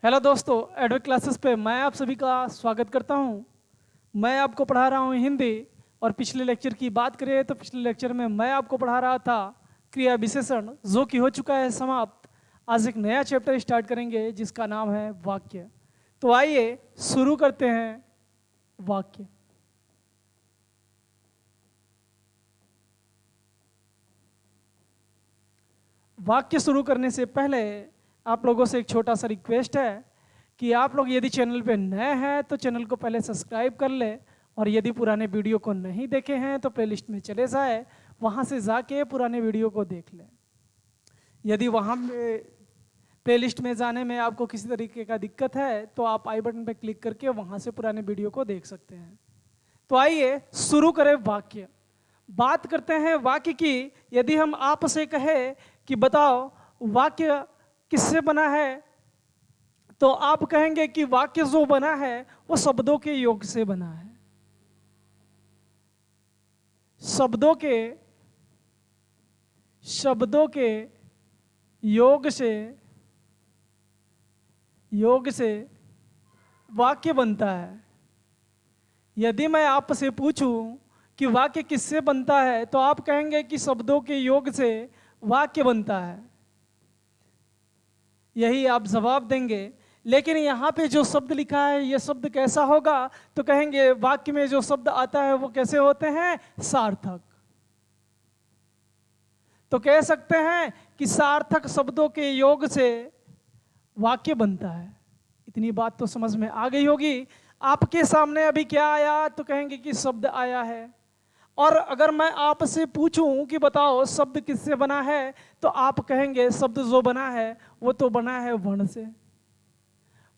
Hello दोस्तों, एडवेट classes पे मैं आप सभी का स्वागत करता हूं। मैं आपको पढ़ा रहा हूं हिंदी। और पिछले लेक्चर की बात करें तो पिछले लेक्चर में मैं आपको पढ़ा रहा था क्रिया विशेषण, जो कि हो चुका है समाप्त। आज एक नया चैप्टर स्टार्ट करेंगे जिसका नाम है वाक्य। तो आइए शुरू करते हैं वाक्य। वाक्य शुरू करने से पहले आप लोगों से एक छोटा सा रिक्वेस्ट है कि आप लोग यदि चैनल पे नए हैं तो चैनल को पहले सब्सक्राइब कर ले, और यदि पुराने वीडियो को नहीं देखे हैं तो प्लेलिस्ट में चले जाए, वहाँ से जाके पुराने वीडियो को देख लें। यदि वहाँ प्लेलिस्ट में जाने में आपको किसी तरीके का दिक्कत है तो आप आई बटन पर क्लिक करके वहाँ से पुराने वीडियो को देख सकते हैं। तो आइए शुरू करें वाक्य। बात करते हैं वाक्य की। यदि हम आपसे कहें कि बताओ वाक्य किससे बना है, तो आप कहेंगे कि वाक्य जो बना है वो शब्दों के योग से बना है। शब्दों के योग से वाक्य बनता है। यदि मैं आपसे पूछूं कि वाक्य किससे बनता है तो आप कहेंगे कि शब्दों के योग से वाक्य बनता है, यही आप जवाब देंगे। लेकिन यहाँ पे जो शब्द लिखा है ये शब्द कैसा होगा, तो कहेंगे वाक्य में जो शब्द आता है वो कैसे होते हैं, सार्थक। तो कह सकते हैं कि सार्थक शब्दों के योग से वाक्य बनता है। इतनी बात तो समझ में आ गई होगी। आपके सामने अभी क्या आया, तो कहेंगे कि शब्द आया है। और अगर मैं आपसे पूछूं कि बताओ शब्द किससे बना है, तो आप कहेंगे शब्द जो बना है वो तो बना है वर्ण से।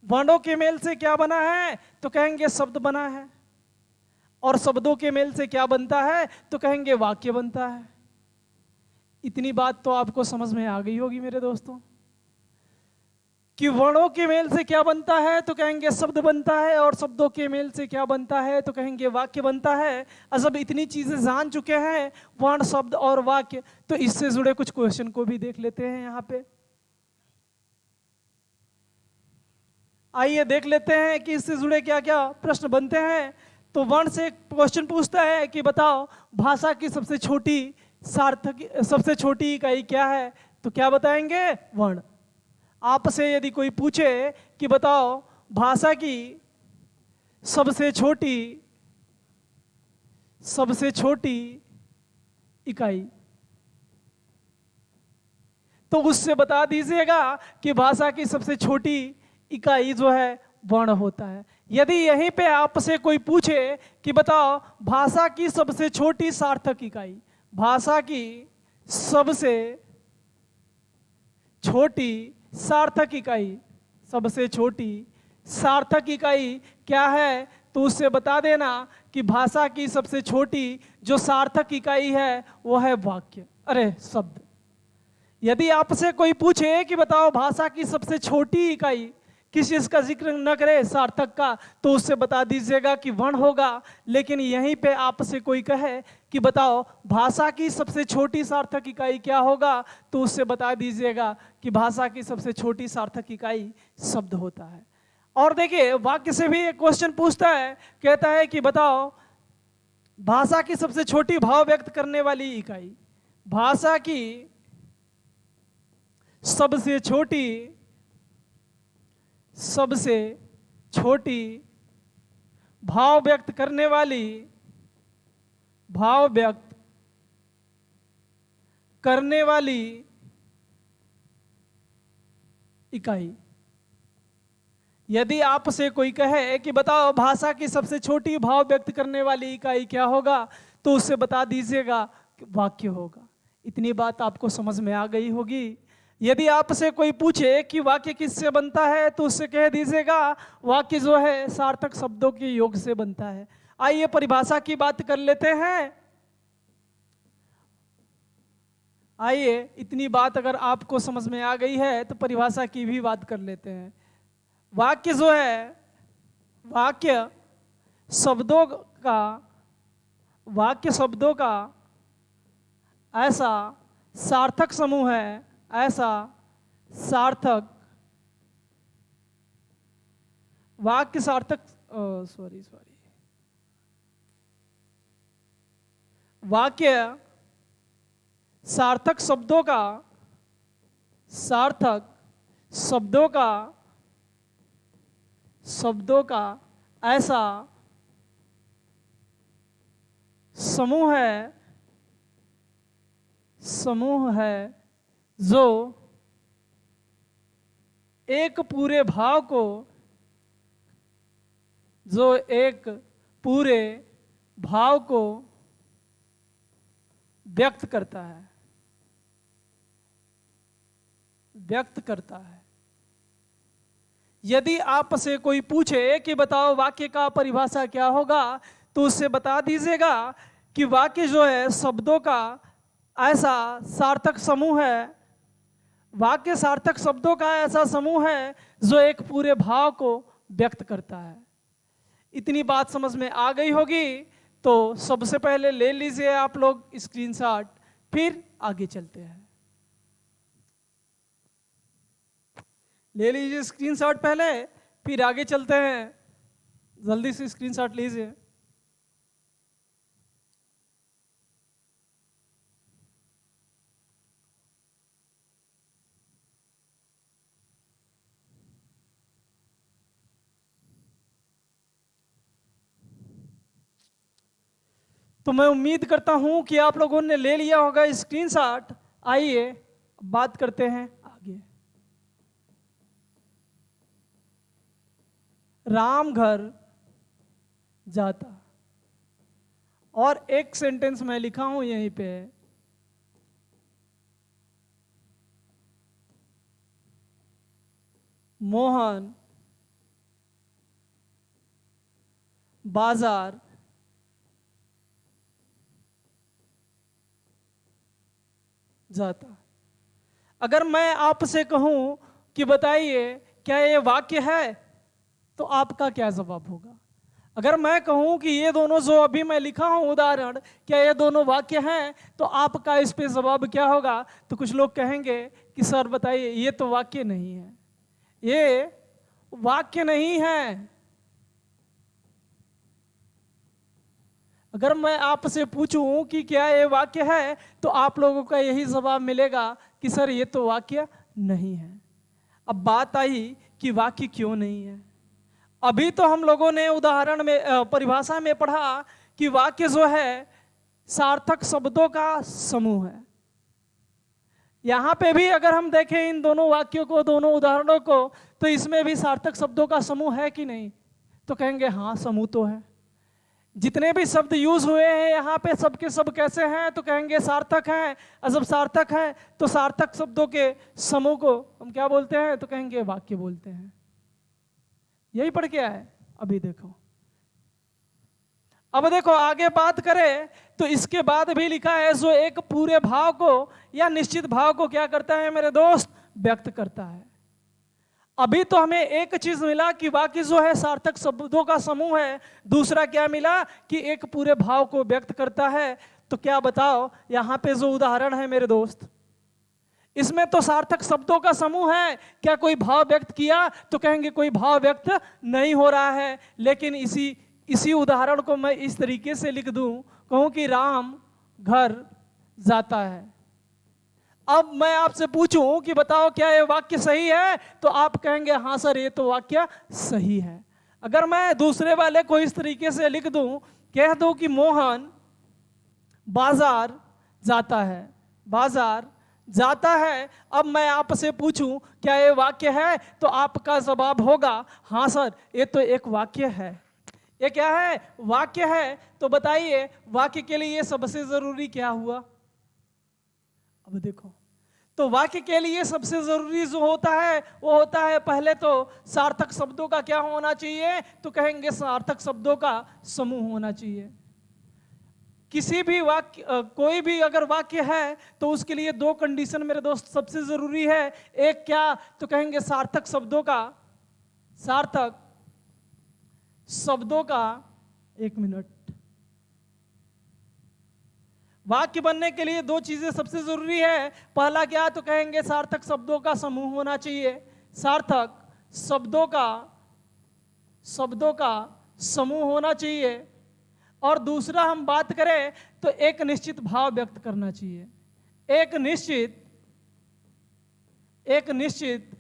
वर्णों के मेल से क्या बना है, तो कहेंगे शब्द बना है। और शब्दों के मेल से क्या बनता है, तो कहेंगे वाक्य बनता है। इतनी बात तो आपको समझ में आ गई होगी मेरे दोस्तों, कि वर्णों के मेल से क्या बनता है, तो कहेंगे शब्द बनता है, और शब्दों के मेल से क्या बनता है, तो कहेंगे वाक्य बनता है। जब इतनी चीजें जान चुके हैं, वर्ण, शब्द और वाक्य, तो इससे जुड़े कुछ क्वेश्चन को भी देख लेते हैं। यहाँ पे आइए देख लेते हैं कि इससे जुड़े क्या क्या प्रश्न बनते हैं। तो वर्ण से क्वेश्चन पूछता है कि बताओ भाषा की सबसे छोटी इकाई क्या है, तो क्या बताएंगे, वर्ण। आपसे यदि कोई पूछे कि बताओ भाषा की सबसे छोटी इकाई, तो उससे बता दीजिएगा कि भाषा की सबसे छोटी इकाई जो है वर्ण होता है। यदि यहीं पे आपसे कोई पूछे कि बताओ भाषा की सबसे छोटी सार्थक इकाई, भाषा की सबसे छोटी सार्थक इकाई, सबसे छोटी सार्थक इकाई क्या है, तो उससे बता देना कि भाषा की सबसे छोटी जो सार्थक इकाई है वो है वाक्य, अरे शब्द। यदि आपसे कोई पूछे कि बताओ भाषा की सबसे छोटी इकाई, किस चीज का जिक्र न करे, सार्थक का, तो उससे बता दीजिएगा कि वर्ण होगा। लेकिन यहीं पे आपसे कोई कहे कि बताओ भाषा की सबसे छोटी सार्थक इकाई क्या होगा, तो उससे बता दीजिएगा कि भाषा की सबसे छोटी सार्थक इकाई शब्द होता है। और देखिए वाक्य से भी एक क्वेश्चन पूछता है, कहता है कि बताओ भाषा की सबसे छोटी भाव व्यक्त करने वाली इकाई, भाषा की सबसे छोटी भाव व्यक्त करने वाली इकाई। यदि आपसे कोई कहे कि बताओ भाषा की सबसे छोटी भाव व्यक्त करने वाली इकाई क्या होगा, तो उससे बता दीजिएगा कि वाक्य होगा। इतनी बात आपको समझ में आ गई होगी। यदि आपसे कोई पूछे कि वाक्य किससे बनता है, तो उससे कह दीजिएगा वाक्य जो है सार्थक शब्दों के योग से बनता है। आइए परिभाषा की बात कर लेते हैं। आइए, इतनी बात अगर आपको समझ में आ गई है तो परिभाषा की भी बात कर लेते हैं। वाक्य जो है, वाक्य शब्दों का ऐसा सार्थक समूह है, ऐसा सार्थक वाक्य सार्थक सॉरी वाक्य सार्थक शब्दों का ऐसा समूह है जो एक पूरे भाव को व्यक्त करता है। यदि आपसे कोई पूछे कि बताओ वाक्य का परिभाषा क्या होगा, तो उससे बता दीजिएगा कि वाक्य जो है शब्दों का ऐसा सार्थक समूह है, वाक्य सार्थक शब्दों का ऐसा समूह है जो एक पूरे भाव को व्यक्त करता है। इतनी बात समझ में आ गई होगी, तो सबसे पहले ले लीजिए आप लोग स्क्रीनशॉट, फिर आगे चलते हैं। ले लीजिए स्क्रीनशॉट पहले, फिर आगे चलते हैं। जल्दी से स्क्रीनशॉट लीजिए। तो मैं उम्मीद करता हूं कि आप लोगों ने ले लिया होगा स्क्रीनशॉट। आइए बात करते हैं आगे। राम घर जाता, और एक सेंटेंस मैं लिखा हूं यहीं पे, मोहन बाजार जाता। अगर मैं आपसे कहूं कि बताइए क्या ये वाक्य है, तो आपका क्या जवाब होगा? अगर मैं कहूं कि ये दोनों जो अभी मैं लिखा हूं उदाहरण, क्या ये दोनों वाक्य हैं, तो आपका इस पे जवाब क्या होगा? तो कुछ लोग कहेंगे कि सर बताइए ये तो वाक्य नहीं है, ये वाक्य नहीं है। अगर मैं आपसे पूछूं कि क्या ये वाक्य है, तो आप लोगों का यही जवाब मिलेगा कि सर ये तो वाक्य नहीं है। अब बात आई कि वाक्य क्यों नहीं है। अभी तो हम लोगों ने उदाहरण में परिभाषा में पढ़ा कि वाक्य जो है सार्थक शब्दों का समूह है। यहां पे भी अगर हम देखें इन दोनों वाक्यों को, दोनों उदाहरणों को, तो इसमें भी सार्थक शब्दों का समूह है कि नहीं? तो कहेंगे हाँ समूह तो है। जितने भी शब्द यूज हुए हैं यहाँ पे सबके सब कैसे हैं? तो कहेंगे सार्थक हैं। और जब सार्थक है तो सार्थक शब्दों के समूह को हम क्या बोलते हैं? तो कहेंगे वाक्य बोलते हैं। यही पढ़ के आए। अभी देखो, अब देखो आगे बात करें तो इसके बाद भी लिखा है जो एक पूरे भाव को या निश्चित भाव को क्या करता है मेरे दोस्त? व्यक्त करता है। अभी तो हमें एक चीज मिला कि वाक्य जो है सार्थक शब्दों का समूह है। दूसरा क्या मिला? कि एक पूरे भाव को व्यक्त करता है। तो क्या बताओ यहां पे जो उदाहरण है मेरे दोस्त, इसमें तो सार्थक शब्दों का समूह है। क्या कोई भाव व्यक्त किया? तो कहेंगे कोई भाव व्यक्त नहीं हो रहा है। लेकिन इसी उदाहरण को मैं इस तरीके से लिख दूं, कहूं कि राम घर जाता है। अब मैं आपसे पूछूं कि बताओ क्या ये वाक्य सही है? तो आप कहेंगे हाँ सर ये तो वाक्य सही है। अगर मैं दूसरे वाले को इस तरीके से लिख दूं, कह दूं कि मोहन बाजार जाता है, बाजार जाता है। अब मैं आपसे पूछूं क्या ये वाक्य है? तो आपका जवाब होगा हाँ सर ये तो एक वाक्य है। ये क्या है? वाक्य है। तो बताइए वाक्य के लिए सबसे जरूरी क्या हुआ? अब देखो, तो वाक्य के लिए सबसे जरूरी जो होता है वो होता है पहले तो सार्थक शब्दों का क्या होना चाहिए? तो कहेंगे सार्थक शब्दों का समूह होना चाहिए। किसी भी वाक्य कोई भी अगर वाक्य है तो उसके लिए दो कंडीशन मेरे दोस्त सबसे जरूरी है। एक क्या? तो कहेंगे सार्थक शब्दों का एक मिनट, वाक्य बनने के लिए दो चीजें सबसे जरूरी है। पहला क्या? तो कहेंगे सार्थक शब्दों का समूह होना चाहिए। सार्थक शब्दों का शब्दों का समूह होना चाहिए, और दूसरा हम बात करें तो एक निश्चित भाव व्यक्त करना चाहिए। एक निश्चित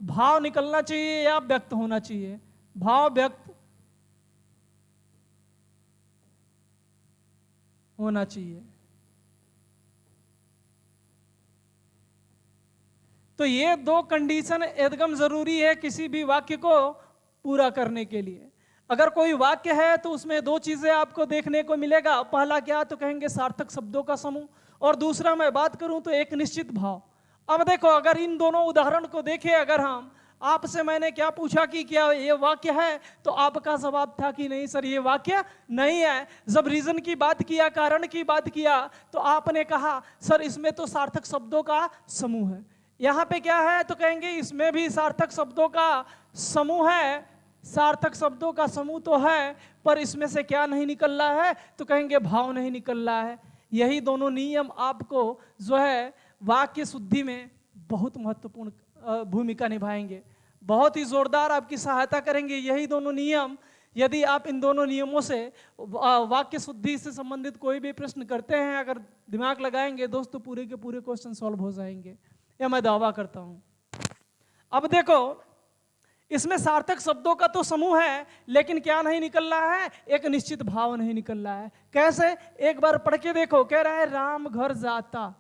भाव निकलना चाहिए या व्यक्त होना चाहिए। भाव व्यक्त होना चाहिए। तो ये दो कंडीशन एकदम जरूरी है किसी भी वाक्य को पूरा करने के लिए। अगर कोई वाक्य है तो उसमें दो चीजें आपको देखने को मिलेगा। पहला क्या तो कहेंगे सार्थक शब्दों का समूह, और दूसरा मैं बात करूं तो एक निश्चित भाव। अब देखो, अगर इन दोनों उदाहरण को देखें, अगर हम आपसे मैंने क्या पूछा कि क्या ये वाक्य है, तो आपका जवाब था कि नहीं सर ये वाक्य नहीं है। जब रीजन की बात किया, कारण की बात किया, तो आपने कहा सर इसमें तो सार्थक शब्दों का समूह है। यहाँ पे क्या है तो कहेंगे इसमें भी सार्थक शब्दों का समूह है। सार्थक शब्दों का समूह तो है, पर इसमें से क्या नहीं निकल रहा है तो कहेंगे भाव नहीं निकल रहा है। यही दोनों नियम आपको जो है वाक्य शुद्धि में बहुत महत्वपूर्ण भूमिका निभाएंगे, बहुत ही जोरदार आपकी सहायता करेंगे। यही दोनों नियम, यदि आप इन दोनों नियमों से वाक्य शुद्धि से संबंधित कोई भी प्रश्न करते हैं, अगर दिमाग लगाएंगे दोस्त, तो पूरे के पूरे क्वेश्चन सॉल्व हो जाएंगे, यह मैं दावा करता हूं। अब देखो, इसमें सार्थक शब्दों का तो समूह है, लेकिन क्या नहीं निकल रहा है, एक निश्चित भाव नहीं निकल रहा है। कैसे? एक बार पढ़ के देखो, कह रहा है राम घर जाता।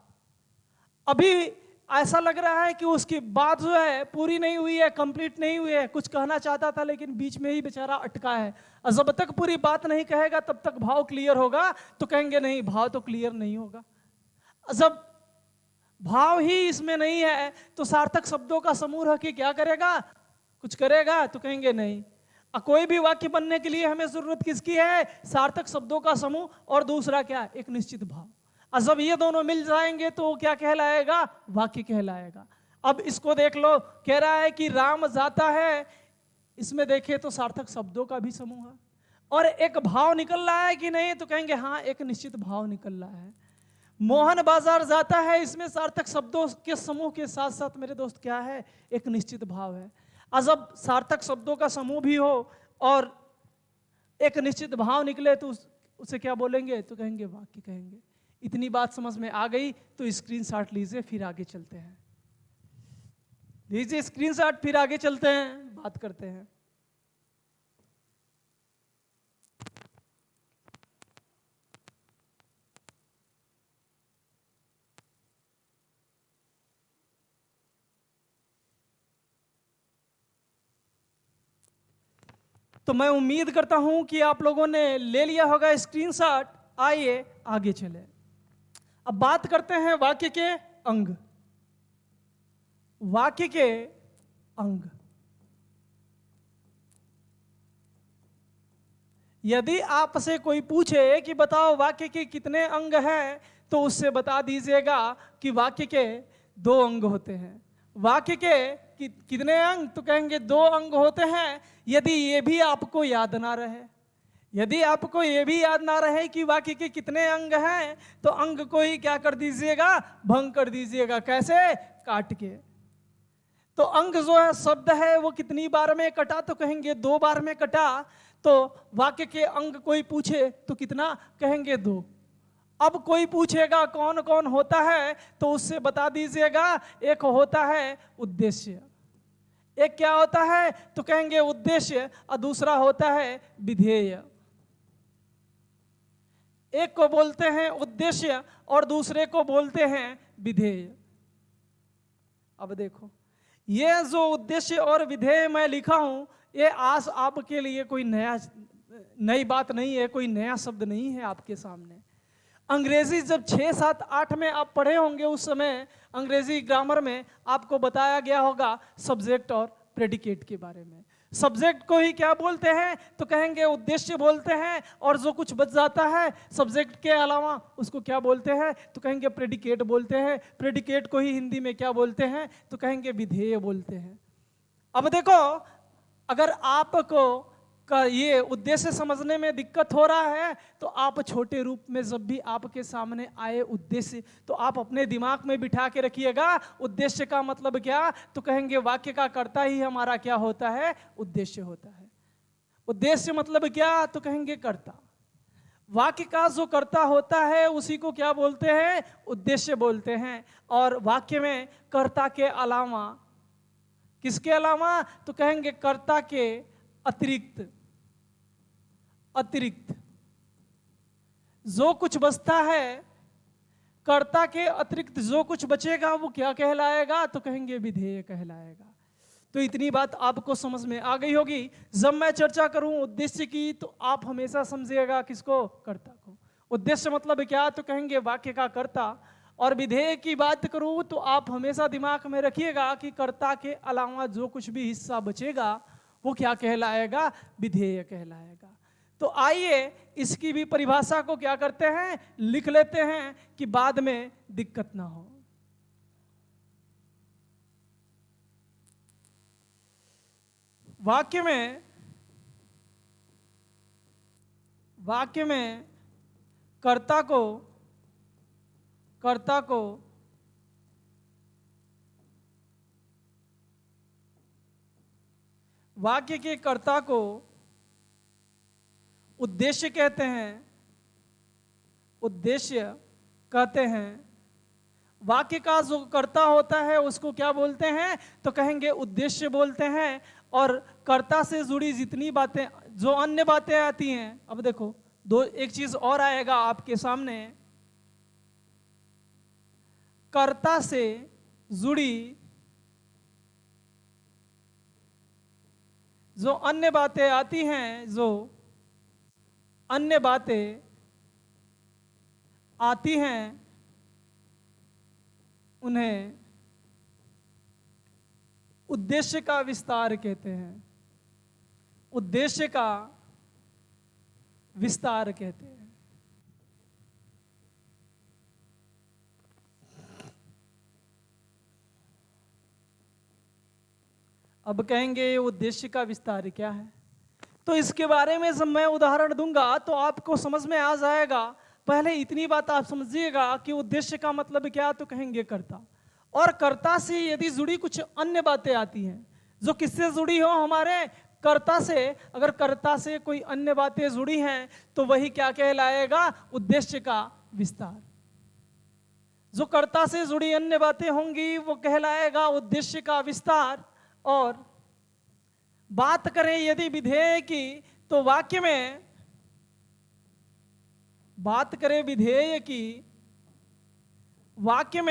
अभी ऐसा लग रहा है कि उसकी बात जो है पूरी नहीं हुई है, कंप्लीट नहीं हुई है, कुछ कहना चाहता था लेकिन बीच में ही बेचारा अटका है। और जब तक पूरी बात नहीं कहेगा तब तक भाव क्लियर होगा, तो कहेंगे नहीं भाव तो क्लियर नहीं होगा। जब भाव ही इसमें नहीं है तो सार्थक शब्दों का समूह रह के क्या करेगा, कुछ करेगा? तो कहेंगे नहीं। कोई भी वाक्य बनने के लिए हमें जरूरत किसकी है? सार्थक शब्दों का समूह, और दूसरा क्या, एक निश्चित भाव। और जब ये दोनों मिल जाएंगे तो क्या कहलाएगा? वाक्य कहलाएगा। अब इसको देख लो, कह रहा है कि राम जाता है, इसमें देखे तो सार्थक शब्दों का भी समूह है, और एक भाव निकल रहा है कि नहीं, तो कहेंगे हाँ एक निश्चित भाव निकल रहा है। मोहन बाजार जाता है, इसमें सार्थक शब्दों के समूह के साथ साथ मेरे दोस्त क्या है, एक निश्चित भाव है। जब सार्थक शब्दों का समूह भी हो और एक निश्चित भाव निकले तो उसे क्या बोलेंगे, तो कहेंगे वाक्य कहेंगे। इतनी बात समझ में आ गई तो स्क्रीनशॉट लीजिए, फिर आगे चलते हैं। लीजिए स्क्रीनशॉट, फिर आगे चलते हैं, बात करते हैं। तो मैं उम्मीद करता हूं कि आप लोगों ने ले लिया होगा स्क्रीनशॉट। आइए आगे चले। अब बात करते हैं वाक्य के अंग। वाक्य के अंग, यदि आपसे कोई पूछे कि बताओ वाक्य के कितने अंग हैं, तो उससे बता दीजिएगा कि वाक्य के 2 अंग होते हैं। वाक्य के कितने अंग, तो कहेंगे 2 अंग होते हैं। यदि ये भी आपको याद ना रहे, यदि आपको ये भी याद ना रहे कि वाक्य के कितने अंग हैं, तो अंग को ही क्या कर दीजिएगा, भंग कर दीजिएगा। कैसे? काट के। तो अंग जो है शब्द है वो कितनी बार में कटा, तो कहेंगे 2 बार में कटा। तो वाक्य के अंग कोई पूछे तो कितना, कहेंगे 2। अब कोई पूछेगा कौन कौन होता है, तो उससे बता दीजिएगा एक होता है उद्देश्य। एक क्या होता है, तो कहेंगे उद्देश्य, और दूसरा होता है विधेय। एक को बोलते हैं उद्देश्य और दूसरे को बोलते हैं विधेय। अब देखो, ये जो उद्देश्य और विधेय मैं लिखा हूं, ये आज आपके लिए कोई नई बात नहीं है, कोई नया शब्द नहीं है आपके सामने। अंग्रेजी जब 6, 7, 8 में आप पढ़े होंगे, उस समय अंग्रेजी ग्रामर में आपको बताया गया होगा सब्जेक्ट और प्रेडिकेट के बारे में। सब्जेक्ट को ही क्या बोलते हैं, तो कहेंगे उद्देश्य बोलते हैं, और जो कुछ बच जाता है सब्जेक्ट के अलावा उसको क्या बोलते हैं, तो कहेंगे प्रेडिकेट बोलते हैं। प्रेडिकेट को ही हिंदी में क्या बोलते हैं, तो कहेंगे विधेय बोलते हैं। अब देखो, अगर आपको का ये उद्देश्य समझने में दिक्कत हो रहा है, तो आप छोटे रूप में जब भी आपके सामने आए उद्देश्य, तो आप अपने दिमाग में बिठा के रखिएगा उद्देश्य का मतलब क्या, तो कहेंगे वाक्य का कर्ता ही हमारा क्या होता है, उद्देश्य होता है। उद्देश्य मतलब क्या, तो कहेंगे कर्ता। वाक्य का जो कर्ता होता है उसी को क्या बोलते हैं, उद्देश्य बोलते हैं। और वाक्य में कर्ता के अलावा, किसके अलावा, तो कहेंगे कर्ता के अतिरिक्त, अतिरिक्त जो कुछ बचता है, कर्ता के अतिरिक्त जो कुछ बचेगा वो क्या कहलाएगा, तो कहेंगे विधेय कहलाएगा। तो इतनी बात आपको समझ में आ गई होगी। जब मैं चर्चा करूं उद्देश्य की तो आप हमेशा समझिएगा किसको, कर्ता को। उद्देश्य मतलब क्या, तो कहेंगे वाक्य का कर्ता। और विधेय की बात करूं तो आप हमेशा दिमाग में रखिएगा कि कर्ता के अलावा जो कुछ भी हिस्सा बचेगा वो क्या कहलाएगा, विधेय कहलाएगा। तो आइए इसकी भी परिभाषा को क्या करते हैं, लिख लेते हैं कि बाद में दिक्कत ना हो। वाक्य में कर्ता को वाक्य के कर्ता को उद्देश्य कहते हैं, उद्देश्य कहते हैं। वाक्य का जो कर्ता होता है उसको क्या बोलते हैं, तो कहेंगे उद्देश्य बोलते हैं। और कर्ता से जुड़ी जितनी बातें, जो अन्य बातें आती हैं, अब देखो एक चीज और आएगा आपके सामने, कर्ता से जुड़ी जो अन्य बातें आती हैं, जो अन्य बातें आती हैं उन्हें उद्देश्य का विस्तार कहते हैं, उद्देश्य का विस्तार कहते हैं। अब कहेंगे उद्देश्य का विस्तार क्या है, तो इसके बारे में जब मैं उदाहरण दूंगा तो आपको समझ में आ जाएगा। पहले इतनी बात आप समझिएगा कि उद्देश्य का मतलब क्या, तो कहेंगे कर्ता। और कर्ता से यदि जुड़ी कुछ अन्य बातें आती हैं, जो किससे जुड़ी हो, हमारे कर्ता से, अगर कर्ता से कोई अन्य बातें जुड़ी हैं तो वही क्या कहलाएगा, उद्देश्य का विस्तार। जो कर्ता से जुड़ी अन्य बातें होंगी वो कहलाएगा उद्देश्य का विस्तार। और बात करें यदि विधेय की, तो वाक्य में बात करें विधेय की, वाक्य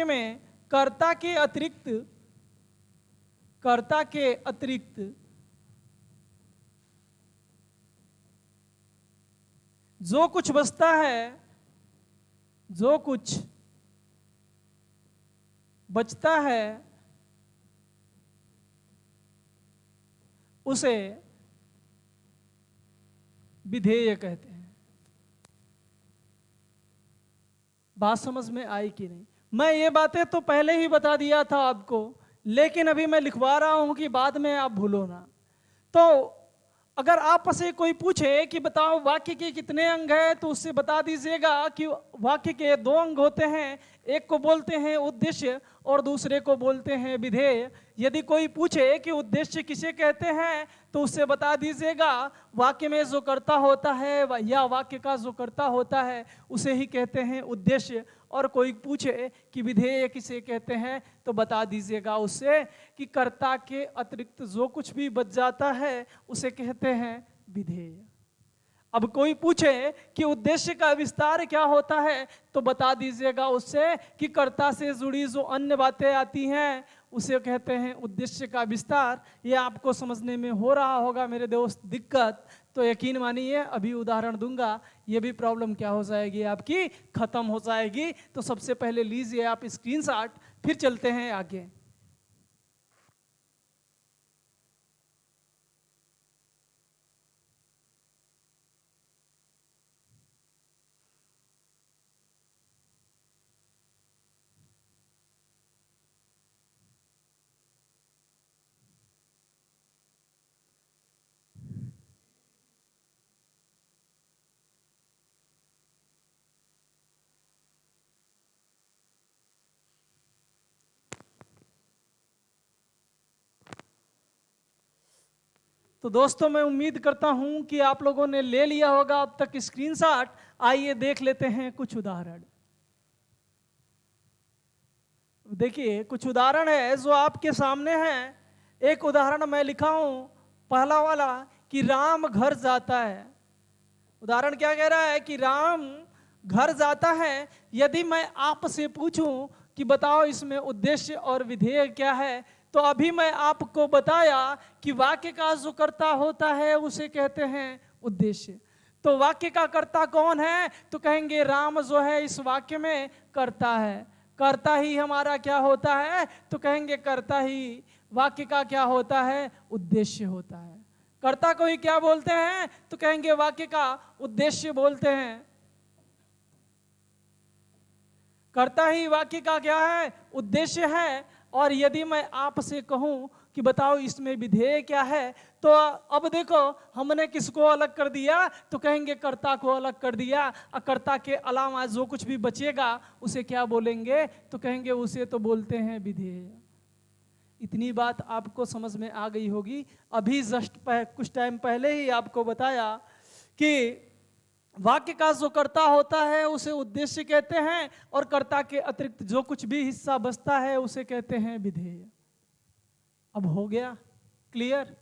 में कर्ता के अतिरिक्त जो कुछ बचता है, जो कुछ बचता है उसे विधेय कहते हैं। बात समझ में आई कि नहीं? मैं ये बातें तो पहले ही बता दिया था आपको, लेकिन अभी मैं लिखवा रहा हूं कि बाद में आप भूलो ना। तो अगर आपस से कोई पूछे कि बताओ वाक्य के कितने अंग हैं, तो उससे बता दीजिएगा कि वाक्य के 2 अंग होते हैं, एक को बोलते हैं उद्देश्य और दूसरे को बोलते हैं विधेय। यदि कोई पूछे कि उद्देश्य किसे कहते हैं तो उससे बता दीजिएगा वाक्य में जो कर्ता होता है या वाक्य का जो कर्ता होता है उसे ही कहते हैं उद्देश्य। और कोई पूछे कि विधेय किसे कहते हैं तो बता दीजिएगा उससे कि कर्ता के अतिरिक्त जो कुछ भी बच जाता है उसे कहते हैं विधेय। अब कोई पूछे कि उद्देश्य का विस्तार क्या होता है तो बता दीजिएगा उससे कि कर्ता से जुड़ी जो अन्य बातें आती हैं उसे कहते हैं उद्देश्य का विस्तार। ये आपको समझने में हो रहा होगा मेरे दोस्त दिक्कत, तो यकीन मानिए अभी उदाहरण दूंगा, ये भी प्रॉब्लम क्या हो जाएगी आपकी, खत्म हो जाएगी। तो सबसे पहले लीजिए आप स्क्रीनशॉट, फिर चलते हैं आगे। तो दोस्तों मैं उम्मीद करता हूं कि आप लोगों ने ले लिया होगा अब तक स्क्रीनशॉट। आइए देख लेते हैं कुछ उदाहरण। देखिए कुछ उदाहरण है जो आपके सामने हैं। एक उदाहरण मैं लिखा हूं, पहला वाला, कि राम घर जाता है। उदाहरण क्या कह रहा है कि राम घर जाता है। यदि मैं आपसे पूछूं कि बताओ इसमें उद्देश्य और विधेय क्या है, तो अभी मैं आपको बताया कि वाक्य का जो कर्ता होता है उसे कहते हैं उद्देश्य। तो वाक्य का कर्ता कौन है? तो कहेंगे राम जो है इस वाक्य में कर्ता है। कर्ता ही हमारा क्या होता है? तो कहेंगे कर्ता ही वाक्य का क्या होता है? उद्देश्य होता है। कर्ता को ही क्या बोलते हैं? तो कहेंगे वाक्य का उद्देश्य बोलते हैं। कर्ता ही वाक्य का क्या है? उद्देश्य है। और यदि मैं आपसे कहूं कि बताओ इसमें विधेय क्या है, तो अब देखो हमने किसको अलग कर दिया? तो कहेंगे कर्ता को अलग कर दिया। और कर्ता के अलावा जो कुछ भी बचेगा उसे क्या बोलेंगे? तो कहेंगे उसे तो बोलते हैं विधेय। इतनी बात आपको समझ में आ गई होगी। अभी जस्ट कुछ टाइम पहले ही आपको बताया कि वाक्य का जो कर्ता होता है उसे उद्देश्य कहते हैं, और कर्ता के अतिरिक्त जो कुछ भी हिस्सा बचता है उसे कहते हैं विधेय। अब हो गया क्लियर?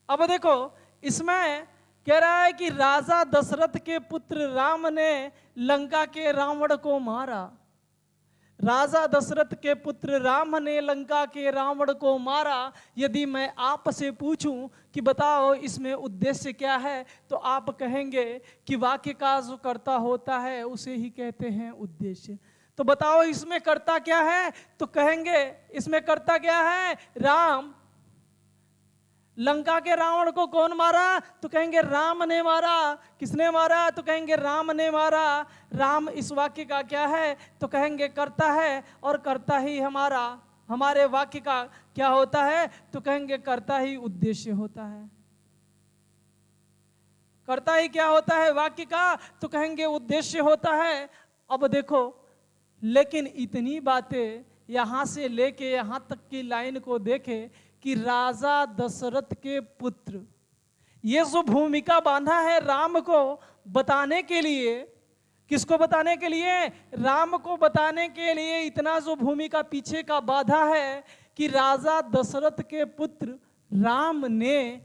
अब देखो इसमें कह रहा है कि राजा दशरथ के पुत्र राम ने लंका के रावण को मारा। राजा दशरथ के पुत्र राम ने लंका के रावण को मारा। यदि मैं आपसे पूछूं कि बताओ इसमें उद्देश्य क्या है, तो आप कहेंगे कि वाक्य का जो कर्ता होता है उसे ही कहते हैं उद्देश्य। तो बताओ इसमें कर्ता क्या है? तो कहेंगे इसमें कर्ता क्या है? राम। लंका के रावण को कौन मारा? तो कहेंगे राम ने मारा। किसने मारा? तो कहेंगे राम ने मारा। राम इस वाक्य का क्या है? तो कहेंगे कर्ता है। और कर्ता ही हमारे वाक्य का क्या होता है? तो कहेंगे कर्ता ही उद्देश्य होता है। कर्ता ही क्या होता है वाक्य का? तो कहेंगे उद्देश्य होता है। अब देखो, लेकिन इतनी बातें यहां से लेके यहां तक की लाइन को देखे कि राजा दशरथ के पुत्र, ये जो भूमिका बांधा है राम को बताने के लिए, किसको बताने के लिए? राम को बताने के लिए इतना जो भूमिका पीछे का बाधा है कि राजा दशरथ के पुत्र राम ने,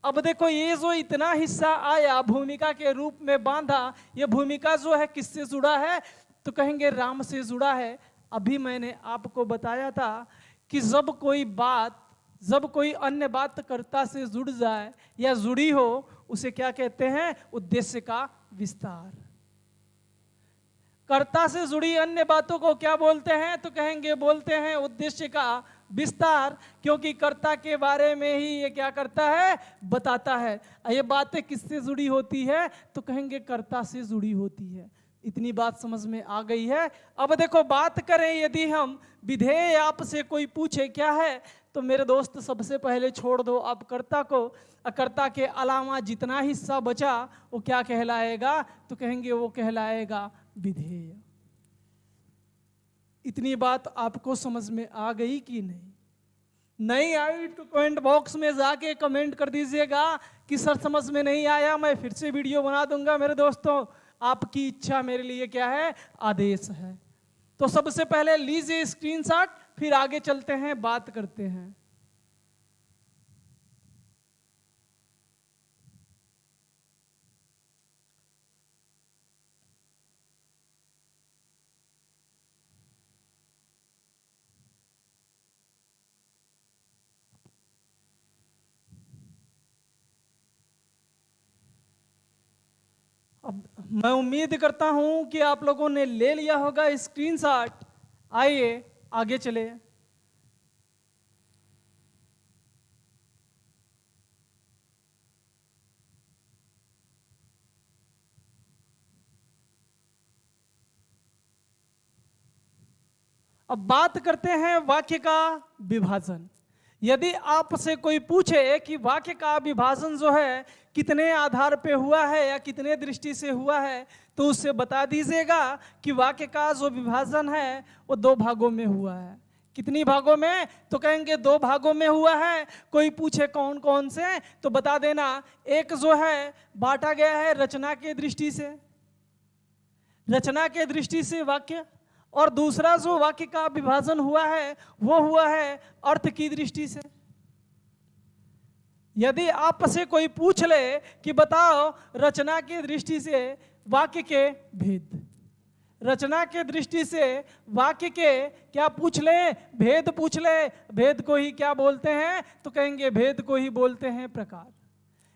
अब देखो ये जो इतना हिस्सा आया भूमिका के रूप में बांधा, ये भूमिका जो है किससे जुड़ा है? तो कहेंगे राम से जुड़ा है। अभी मैंने आपको बताया था कि जब कोई अन्य बात कर्ता से जुड़ जाए या जुड़ी हो, उसे क्या कहते हैं? उद्देश्य का विस्तार। कर्ता से जुड़ी अन्य बातों को क्या बोलते हैं? तो कहेंगे बोलते हैं उद्देश्य का विस्तार, क्योंकि कर्ता के बारे में ही ये क्या करता है? बताता है। ये बातें किससे जुड़ी होती है? तो कहेंगे कर्ता से जुड़ी होती है। इतनी बात समझ में आ गई है। अब देखो बात करें, यदि हम विधेय आपसे कोई पूछे क्या है, तो मेरे दोस्त सबसे पहले छोड़ दो आप कर्ता को। कर्ता के अलावा जितना हिस्सा बचा वो क्या कहलाएगा? तो कहेंगे वो कहलाएगा विधेय। इतनी बात आपको समझ में आ गई कि नहीं? नहीं आई तो कमेंट बॉक्स में जाके कमेंट कर दीजिएगा कि सर समझ में नहीं आया, मैं फिर से वीडियो बना दूंगा। मेरे दोस्तों, आपकी इच्छा मेरे लिए क्या है? आदेश है। तो सबसे पहले लीजिए स्क्रीनशॉट, फिर आगे चलते हैं, बात करते हैं। अब मैं उम्मीद करता हूं कि आप लोगों ने ले लिया होगा स्क्रीनशॉट। आइए आगे चले। अब बात करते हैं वाक्य का विभाजन। यदि आपसे कोई पूछे कि वाक्य का विभाजन जो है कितने आधार पे हुआ है या कितने दृष्टि से हुआ है, तो उससे बता दीजिएगा कि वाक्य का जो विभाजन है वो 2 भागों में हुआ है। कितनी भागों में? तो कहेंगे 2 भागों में हुआ है। कोई पूछे कौन कौन से, तो बता देना। एक जो है बांटा गया है रचना के दृष्टि से, रचना के दृष्टि से वाक्य, और दूसरा जो वाक्य का विभाजन हुआ है वो हुआ है अर्थ की दृष्टि से। यदि आपसे कोई पूछ ले कि बताओ रचना की दृष्टि से वाक्य के भेद, रचना के दृष्टि से वाक्य के क्या पूछ ले? भेद पूछ ले। भेद को ही क्या बोलते हैं? तो कहेंगे भेद को ही बोलते हैं प्रकार।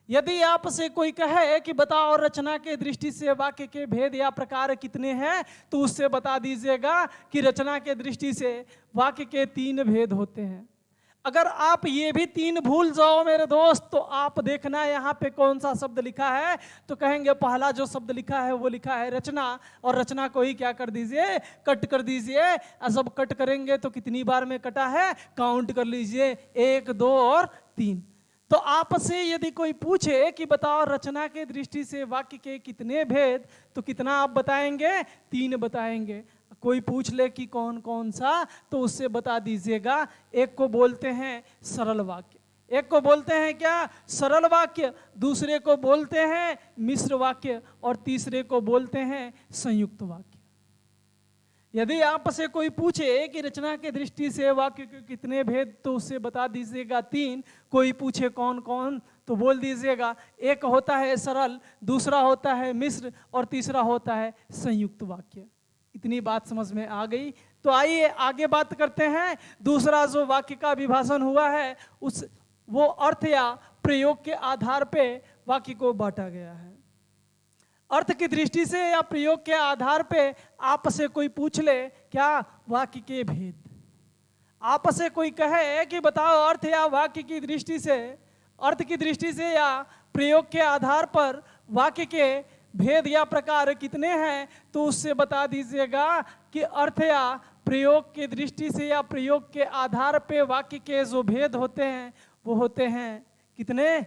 यदि आपसे कोई कहे कि बताओ रचना के दृष्टि से वाक्य के भेद या प्रकार कितने हैं, तो उससे बता दीजिएगा कि रचना के दृष्टि से वाक्य के 3 भेद होते हैं। अगर आप ये भी 3 भूल जाओ मेरे दोस्त, तो आप देखना यहाँ पे कौन सा शब्द लिखा है। तो कहेंगे पहला जो शब्द लिखा है वो लिखा है रचना, और रचना को ही क्या कर दीजिए? कट कर दीजिए। जब कट करेंगे तो कितनी बार में कटा है? काउंट कर लीजिए, 1, 2 और 3। तो आपसे यदि कोई पूछे कि बताओ रचना के दृष्टि से वाक्य के कितने भेद, तो कितना आप बताएंगे? 3 बताएंगे। कोई पूछ ले कि कौन कौन सा, तो उससे बता दीजिएगा। एक को बोलते हैं सरल वाक्य, एक को बोलते हैं क्या? सरल वाक्य। दूसरे को बोलते हैं मिश्र वाक्य, और तीसरे को बोलते हैं संयुक्त वाक्य। यदि आपसे कोई पूछे कि रचना के दृष्टि से वाक्य के कितने भेद, तो उससे बता दीजिएगा 3। कोई पूछे कौन कौन, तो बोल दीजिएगा एक होता है सरल, दूसरा होता है मिश्र, और तीसरा होता है संयुक्त वाक्य। इतनी बात समझ में आ गई? तो आइए आगे बात करते हैं। दूसरा जो वाक्य का विभाजन हुआ है उस वो अर्थ या प्रयोग के आधार पे वाक्य को बांटा गया है। अर्थ की दृष्टि से या प्रयोग के आधार पे आपसे कोई पूछ ले क्या? वाक्य के भेद। आपसे कोई कहे कि बताओ अर्थ या वाक्य की दृष्टि से, अर्थ की दृष्टि से या प्रयोग के आधार पर वाक्य के भेद या प्रकार कितने हैं, तो उससे बता दीजिएगा कि अर्थ या प्रयोग की दृष्टि से या प्रयोग के आधार पे वाक्य के जो भेद होते हैं वो होते हैं कितने?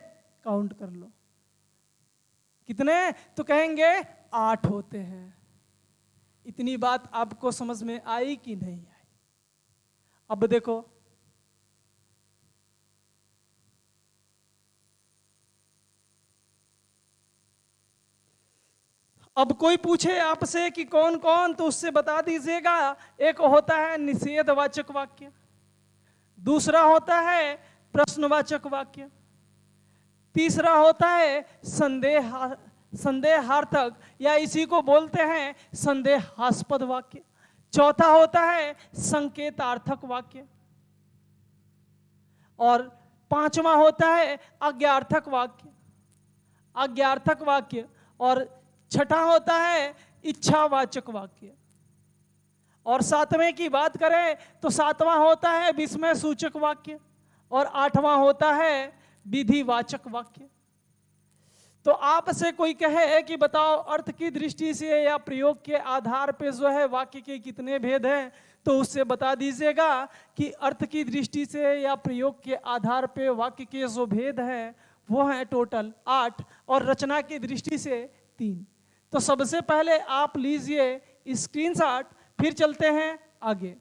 काउंट कर लो कितने? तो कहेंगे 8 होते हैं। इतनी बात आपको समझ में आई कि नहीं आई? अब देखो, अब कोई पूछे आपसे कि कौन कौन, तो उससे बता दीजिएगा। एक होता है निषेधवाचक वाक्य, दूसरा होता है प्रश्नवाचक वाक्य, तीसरा होता है संदेहार्थक या इसी को बोलते हैं संदेहास्पद वाक्य, चौथा होता है संकेतार्थक वाक्य, और 5वां होता है आज्ञार्थक वाक्य, आज्ञार्थक वाक्य, और 6ठा होता है इच्छावाचक वाक्य, और 7वें की बात करें तो 7वां होता है विस्मय सूचक वाक्य, और 8वां होता है विधिवाचक वाक्य। तो आपसे कोई कहे कि बताओ अर्थ की दृष्टि से या प्रयोग के आधार पे जो है वाक्य के कितने भेद हैं, तो उससे बता दीजिएगा कि अर्थ की दृष्टि से या प्रयोग के आधार पे वाक्य के जो भेद हैं वो हैं टोटल 8, और रचना की दृष्टि से 3। तो सबसे पहले आप लीजिए स्क्रीनशॉट, फिर चलते हैं आगे।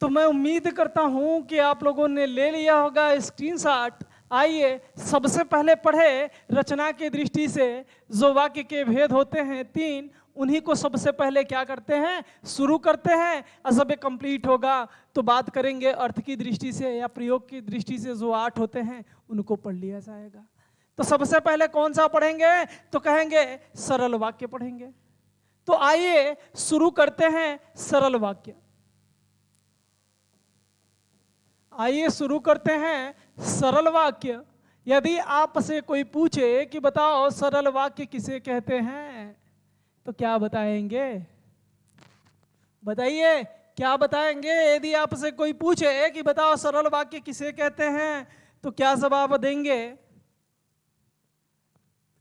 तो मैं उम्मीद करता हूं कि आप लोगों ने ले लिया होगा स्क्रीनशॉट। आइए सबसे पहले पढ़े रचना की दृष्टि से जो वाक्य के भेद होते हैं 3, उन्हीं को सबसे पहले क्या करते हैं? शुरू करते हैं। और जब ये कंप्लीट होगा तो बात करेंगे अर्थ की दृष्टि से या प्रयोग की दृष्टि से जो 8 होते हैं उनको पढ़ लिया जाएगा। तो सबसे पहले कौन सा पढ़ेंगे? तो कहेंगे सरल वाक्य पढ़ेंगे। तो आइए शुरू करते हैं सरल वाक्य। आइए शुरू करते हैं सरल वाक्य। यदि आपसे कोई पूछे कि बताओ सरल वाक्य किसे कहते हैं, तो क्या बताएंगे? बताइए क्या बताएंगे? यदि आपसे कोई पूछे कि बताओ सरल वाक्य किसे कहते हैं, तो क्या जवाब देंगे?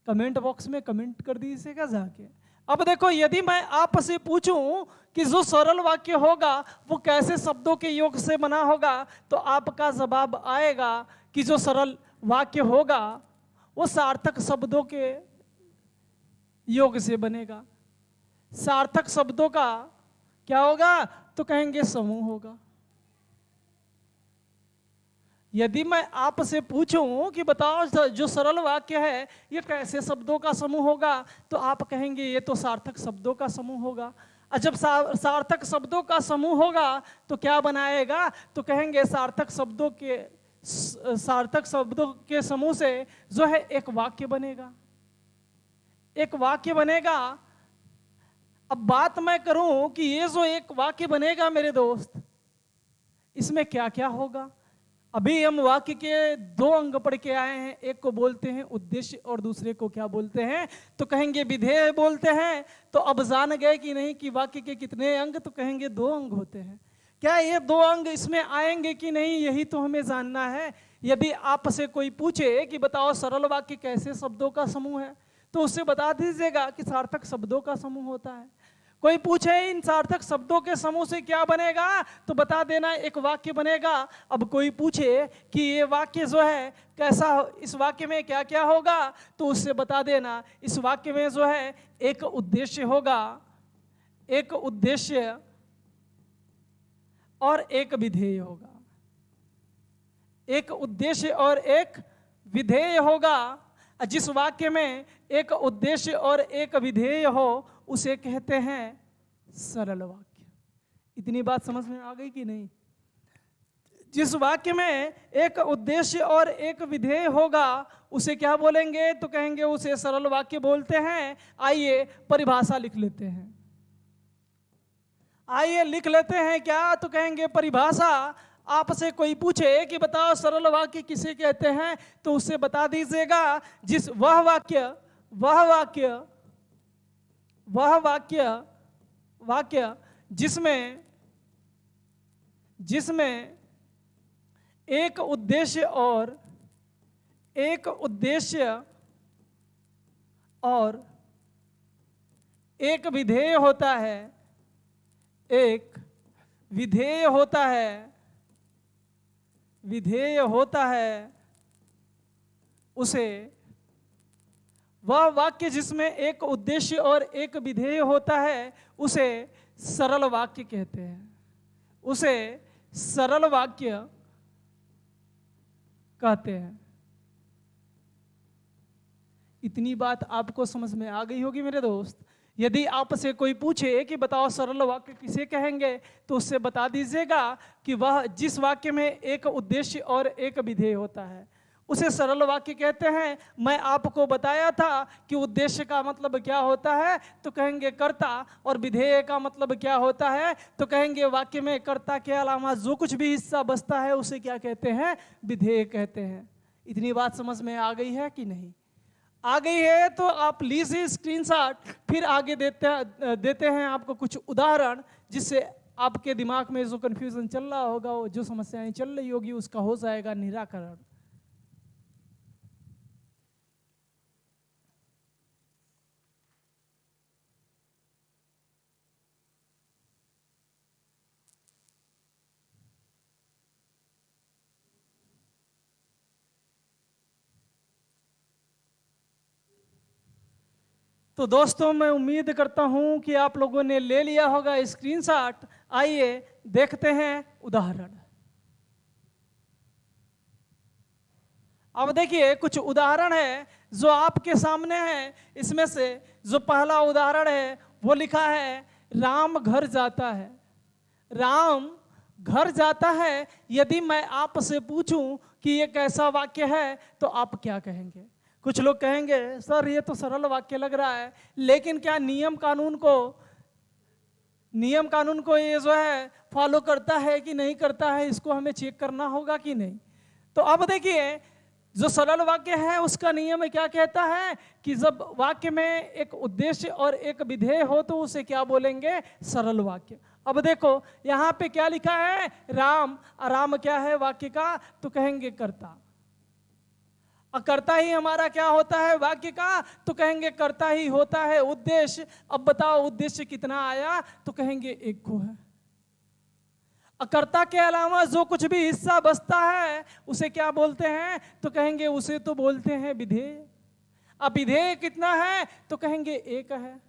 कमेंट बॉक्स में कमेंट कर दीजिएगा जाके। अब देखो, यदि मैं आपसे पूछूं कि जो सरल वाक्य होगा वो कैसे शब्दों के योग से बना होगा, तो आपका जवाब आएगा कि जो सरल वाक्य होगा वो सार्थक शब्दों के योग से बनेगा। सार्थक शब्दों का क्या होगा? तो कहेंगे समूह होगा। यदि मैं आपसे पूछूं कि बताओ जो सरल वाक्य है ये कैसे शब्दों का समूह होगा, तो आप कहेंगे ये तो सार्थक शब्दों का समूह होगा। और जब सार्थक शब्दों का समूह होगा तो क्या बनाएगा? तो कहेंगे सार्थक शब्दों के समूह से जो है एक वाक्य बनेगा। एक वाक्य बनेगा। अब बात मैं करूं कि ये जो एक वाक्य बनेगा मेरे दोस्त, इसमें क्या क्या होगा? अभी हम वाक्य के दो अंग पढ़ के आए हैं। एक को बोलते हैं उद्देश्य और दूसरे को क्या बोलते हैं? तो कहेंगे विधेय बोलते हैं। तो अब जान गए कि नहीं कि वाक्य के कितने अंग? तो कहेंगे दो अंग होते हैं। क्या ये दो अंग इसमें आएंगे कि नहीं, यही तो हमें जानना है। यदि आपसे कोई पूछे कि बताओ सरल वाक्य कैसे शब्दों का समूह है, तो उससे बता दीजिएगा कि सार्थक शब्दों का समूह होता है। कोई पूछे इन सार्थक शब्दों के समूह से क्या बनेगा, तो बता देना एक वाक्य बनेगा। अब कोई पूछे कि ये वाक्य जो है कैसा, इस वाक्य में क्या क्या होगा, तो उससे बता देना इस वाक्य में जो है एक उद्देश्य होगा, एक उद्देश्य और एक विधेय होगा। एक उद्देश्य और एक विधेय होगा। जिस वाक्य में एक उद्देश्य और एक विधेय हो उसे कहते हैं सरल वाक्य। इतनी बात समझ में आ गई कि नहीं? जिस वाक्य में एक उद्देश्य और एक विधेय होगा उसे क्या बोलेंगे? तो कहेंगे उसे सरल वाक्य बोलते हैं। आइए परिभाषा लिख लेते हैं। आइए लिख लेते हैं क्या? तो कहेंगे परिभाषा। आपसे कोई पूछे कि बताओ सरल वाक्य किसे कहते हैं, तो उससे बता दीजिएगा जिस वह वाक्य जिसमें एक उद्देश्य और एक विधेय होता है, एक विधेय होता है, उसे वह वाक्य जिसमें एक उद्देश्य और एक विधेय होता है उसे सरल वाक्य कहते हैं। उसे सरल वाक्य कहते हैं। इतनी बात आपको समझ में आ गई होगी मेरे दोस्त। यदि आपसे कोई पूछे कि बताओ सरल वाक्य किसे कहेंगे, तो उससे बता दीजिएगा कि वह जिस वाक्य में एक उद्देश्य और एक विधेय होता है उसे सरल वाक्य कहते हैं। मैं आपको बताया था कि उद्देश्य का मतलब क्या होता है, तो कहेंगे कर्ता, और विधेय का मतलब क्या होता है, तो कहेंगे वाक्य में कर्ता के अलावा जो कुछ भी हिस्सा बचता है उसे क्या कहते हैं? विधेय कहते हैं। इतनी बात समझ में आ गई है कि नहीं? आ गई है तो आप लीजिए स्क्रीनशॉट। फिर आगे देते हैं आपको कुछ उदाहरण, जिससे आपके दिमाग में जो कंफ्यूजन चल रहा होगा, वो जो समस्याएं चल रही होगी, उसका हो जाएगा निराकरण। तो दोस्तों, मैं उम्मीद करता हूं कि आप लोगों ने ले लिया होगा स्क्रीनशॉट। आइए देखते हैं उदाहरण। अब देखिए कुछ उदाहरण है जो आपके सामने है। इसमें से जो पहला उदाहरण है वो लिखा है राम घर जाता है। राम घर जाता है। यदि मैं आपसे पूछूं कि ये कैसा वाक्य है, तो आप क्या कहेंगे? कुछ लोग कहेंगे सर ये तो सरल वाक्य लग रहा है, लेकिन क्या नियम कानून को ये जो है फॉलो करता है कि नहीं करता है, इसको हमें चेक करना होगा कि नहीं। तो अब देखिए जो सरल वाक्य है उसका नियम क्या कहता है कि जब वाक्य में एक उद्देश्य और एक विधेय हो तो उसे क्या बोलेंगे? सरल वाक्य। अब देखो यहां पे क्या लिखा है, राम। राम क्या है वाक्य का, तो कहेंगे कर्ता। कर्ता ही हमारा क्या होता है वाक्य का, तो कहेंगे कर्ता ही होता है उद्देश्य। अब बताओ उद्देश्य कितना आया, तो कहेंगे एक को है। कर्ता के अलावा जो कुछ भी हिस्सा बचता है उसे क्या बोलते हैं, तो कहेंगे उसे तो बोलते हैं विधेय। अब विधेय कितना है, तो कहेंगे एक है।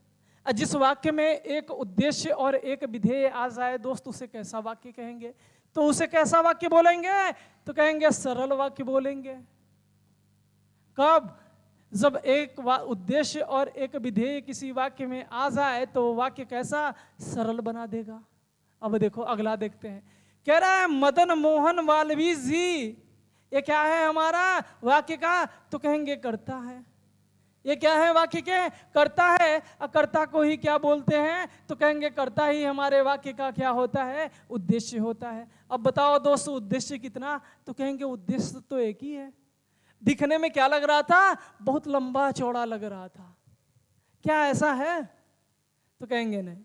जिस वाक्य में एक उद्देश्य और एक विधेय आ जाए दोस्त, उसे कैसा वाक्य कहेंगे, तो उसे कैसा वाक्य बोलेंगे, तो कहेंगे सरल वाक्य बोलेंगे। कब, जब एक उद्देश्य और एक विधेय किसी वाक्य में आ जाए तो वाक्य कैसा, सरल बना देगा। अब देखो अगला देखते हैं, कह रहा है मदन मोहन मालवीय जी, ये क्या है हमारा वाक्य का, तो कहेंगे कर्ता है। ये क्या है वाक्य के, कर्ता है। कर्ता को ही क्या बोलते हैं, तो कहेंगे कर्ता ही हमारे वाक्य का क्या होता है, उद्देश्य होता है। अब बताओ दोस्तों उद्देश्य कितना, तो कहेंगे उद्देश्य तो एक ही है। दिखने में क्या लग रहा था, बहुत लंबा चौड़ा लग रहा था, क्या ऐसा है, तो कहेंगे नहीं।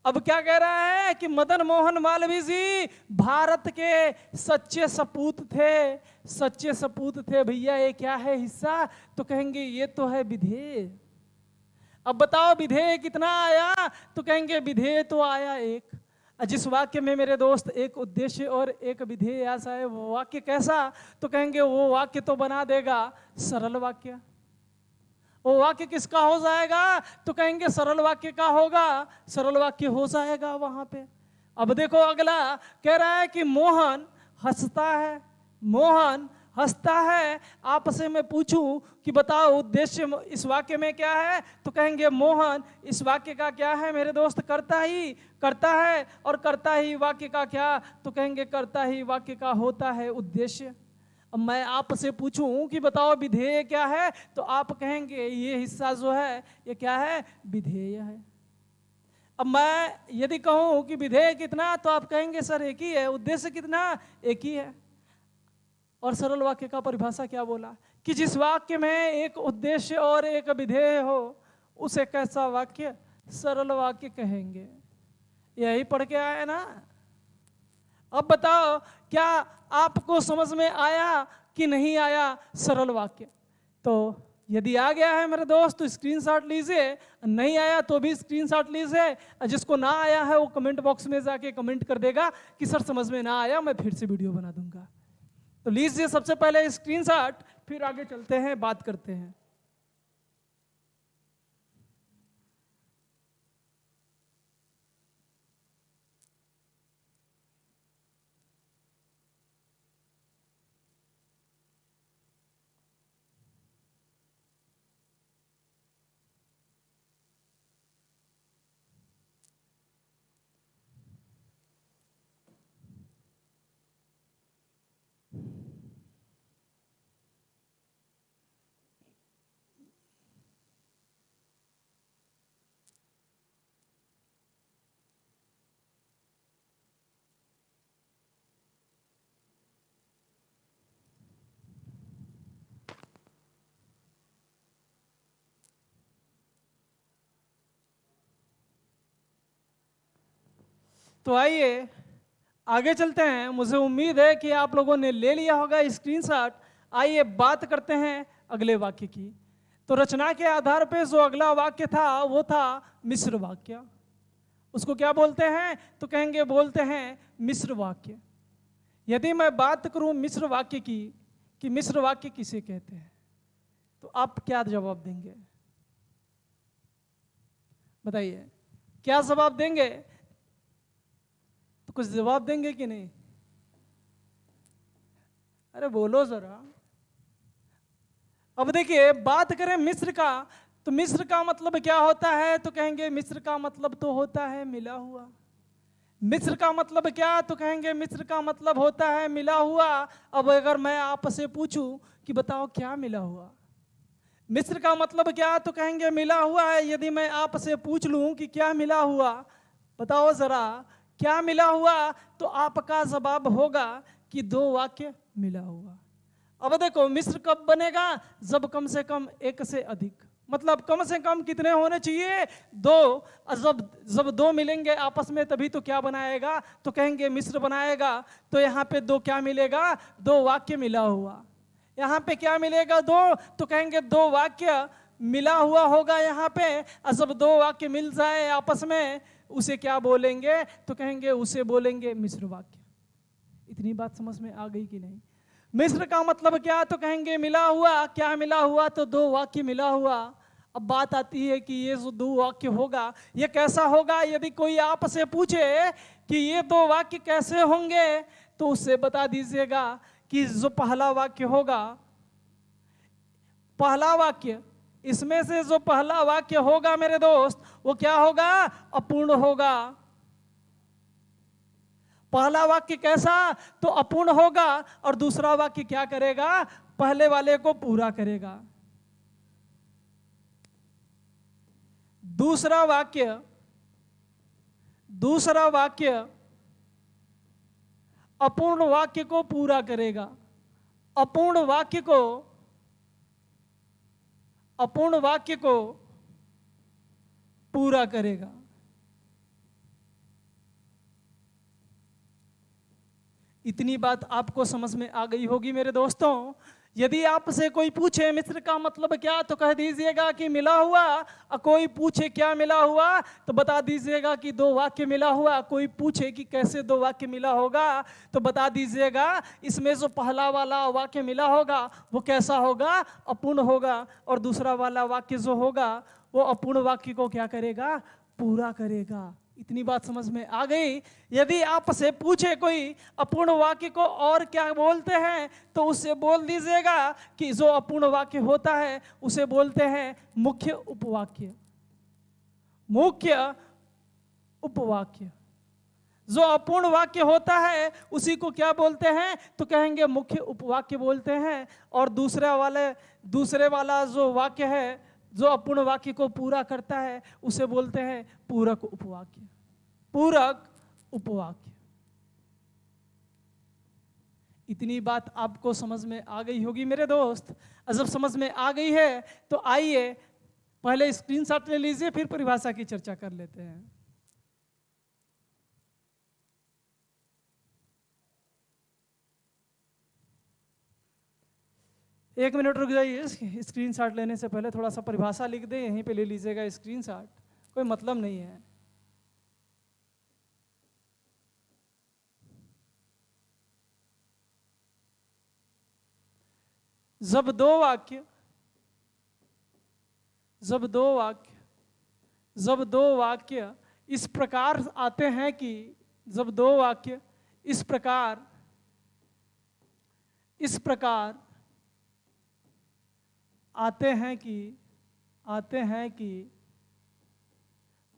अब क्या कह रहा है कि मदन मोहन मालवीय जी भारत के सच्चे सपूत थे, सच्चे सपूत थे भैया। ये क्या है हिस्सा, तो कहेंगे ये तो है विधेय। अब बताओ विधेय कितना आया, तो कहेंगे विधेय तो आया एक। जिस वाक्य में मेरे दोस्त एक उद्देश्य और एक विधेय ऐसा है, वो वाक्य कैसा, तो कहेंगे वो वाक्य तो बना देगा सरल वाक्य। वो वाक्य किसका हो जाएगा, तो कहेंगे सरल वाक्य का होगा, सरल वाक्य हो जाएगा वहां पे। अब देखो अगला कह रहा है कि मोहन हंसता है, मोहन हंसता है। आपसे मैं पूछूं कि बताओ उद्देश्य इस वाक्य में क्या है, तो कहेंगे मोहन इस वाक्य का क्या है मेरे दोस्त, करता ही करता है। और करता ही वाक्य का क्या, तो कहेंगे करता ही वाक्य का होता है उद्देश्य। अब मैं आपसे पूछूं कि बताओ विधेय क्या है, तो आप कहेंगे ये हिस्सा जो है ये क्या है, विधेय है। अब मैं यदि कहूं कि विधेय कितना, तो आप कहेंगे सर एक ही है। उद्देश्य कितना, एक ही है। और सरल वाक्य का परिभाषा क्या बोला, कि जिस वाक्य में एक उद्देश्य और एक विधेय हो उसे कैसा वाक्य, सरल वाक्य कहेंगे। यही पढ़ के आए ना। अब बताओ क्या आपको समझ में आया कि नहीं आया सरल वाक्य। तो यदि आ गया है मेरे दोस्त तो स्क्रीनशॉट लीजिए, नहीं आया तो भी स्क्रीनशॉट लीजिए। जिसको ना आया है वो कमेंट बॉक्स में जाके कमेंट कर देगा कि सर समझ में ना आया, मैं फिर से वीडियो बना दूंगा। तो लीजिए सबसे पहले स्क्रीनशॉट, फिर आगे चलते हैं, बात करते हैं। तो आइए आगे चलते हैं। मुझे उम्मीद है कि आप लोगों ने ले लिया होगा स्क्रीनशॉट। आइए बात करते हैं अगले वाक्य की। तो रचना के आधार पे जो अगला वाक्य था वो था मिश्र वाक्य। उसको क्या बोलते हैं, तो कहेंगे बोलते हैं मिश्र वाक्य। यदि मैं बात करूं मिश्र वाक्य की कि मिश्र वाक्य किसे कहते हैं, तो आप क्या जवाब देंगे, बताइए क्या जवाब देंगे। तो कुछ जवाब देंगे कि नहीं, अरे बोलो जरा। अब देखिए बात करें मिश्र का, तो मिश्र का मतलब क्या होता है, तो कहेंगे मिश्र का मतलब तो होता है मिला हुआ। मिश्र का मतलब क्या, तो कहेंगे मिश्र का मतलब होता है मिला हुआ। अब अगर मैं आपसे पूछूं कि बताओ क्या मिला हुआ, मिश्र का मतलब क्या, तो कहेंगे मिला हुआ है। यदि मैं आपसे पूछ लूं कि क्या मिला हुआ, बताओ जरा क्या मिला हुआ, तो आपका जवाब होगा कि दो वाक्य मिला हुआ। अब देखो मिश्र कब बनेगा, जब कम से कम एक से अधिक मतलब कम से कम कितने होने चाहिए? दो। जब दो मिलेंगे आपस में तभी तो क्या बनाएगा? तो कहेंगे मिश्र बनाएगा। तो यहाँ पे दो क्या मिलेगा? दो वाक्य मिला हुआ। यहाँ पे क्या मिलेगा? दो। तो कहेंगे दो वाक्य मिला हुआ होगा यहाँ पे। और जब दो वाक्य मिल जाए आपस में उसे क्या बोलेंगे? तो कहेंगे उसे बोलेंगे मिश्र वाक्य। इतनी बात समझ में आ गई कि नहीं? मिश्र का मतलब क्या? तो कहेंगे मिला हुआ। क्या मिला हुआ? तो दो वाक्य मिला हुआ। अब बात आती है कि ये जो दो वाक्य होगा ये कैसा होगा? यदि कोई आपसे पूछे कि ये दो वाक्य कैसे होंगे तो उससे बता दीजिएगा कि जो पहला वाक्य होगा, पहला वाक्य, इसमें से जो पहला वाक्य होगा मेरे दोस्त वो क्या होगा? अपूर्ण होगा। पहला वाक्य कैसा? तो अपूर्ण होगा। और दूसरा वाक्य क्या करेगा? पहले वाले को पूरा करेगा। दूसरा वाक्य अपूर्ण वाक्य को पूरा करेगा। अपूर्ण वाक्य को पूरा करेगा। इतनी बात आपको समझ में आ गई होगी मेरे दोस्तों। यदि आपसे कोई पूछे मिश्र का मतलब क्या तो कह दीजिएगा कि मिला हुआ। और कोई पूछे क्या मिला हुआ तो बता दीजिएगा कि दो वाक्य मिला हुआ। कोई पूछे कि कैसे दो वाक्य मिला होगा तो बता दीजिएगा इसमें जो पहला वाला वाक्य मिला होगा वो कैसा होगा? अपूर्ण होगा। और दूसरा वाला वाक्य जो होगा वो अपूर्ण वाक्य को क्या करेगा? पूरा करेगा। इतनी बात समझ में आ गई। यदि आपसे पूछे कोई अपूर्ण वाक्य को और क्या बोलते हैं तो उससे बोल दीजिएगा कि जो अपूर्ण वाक्य होता है उसे बोलते हैं मुख्य उपवाक्य। मुख्य उपवाक्य। जो अपूर्ण वाक्य होता है उसी को क्या बोलते हैं? तो कहेंगे मुख्य उपवाक्य बोलते हैं। और दूसरे वाला जो वाक्य है जो अपूर्ण वाक्य को पूरा करता है उसे बोलते हैं पूरक उपवाक्य। पूरक उपवाक्य। इतनी बात आपको समझ में आ गई होगी मेरे दोस्त। जब समझ में आ गई है तो आइए पहले स्क्रीनशॉट ले लीजिए फिर परिभाषा की चर्चा कर लेते हैं। एक मिनट रुक जाइए। स्क्रीनशॉट लेने से पहले थोड़ा सा परिभाषा लिख दें, यहीं पे ले लीजिएगा स्क्रीनशॉट, कोई मतलब नहीं है। जब दो वाक्य इस प्रकार आते हैं कि जब दो वाक्य इस प्रकार आते हैं कि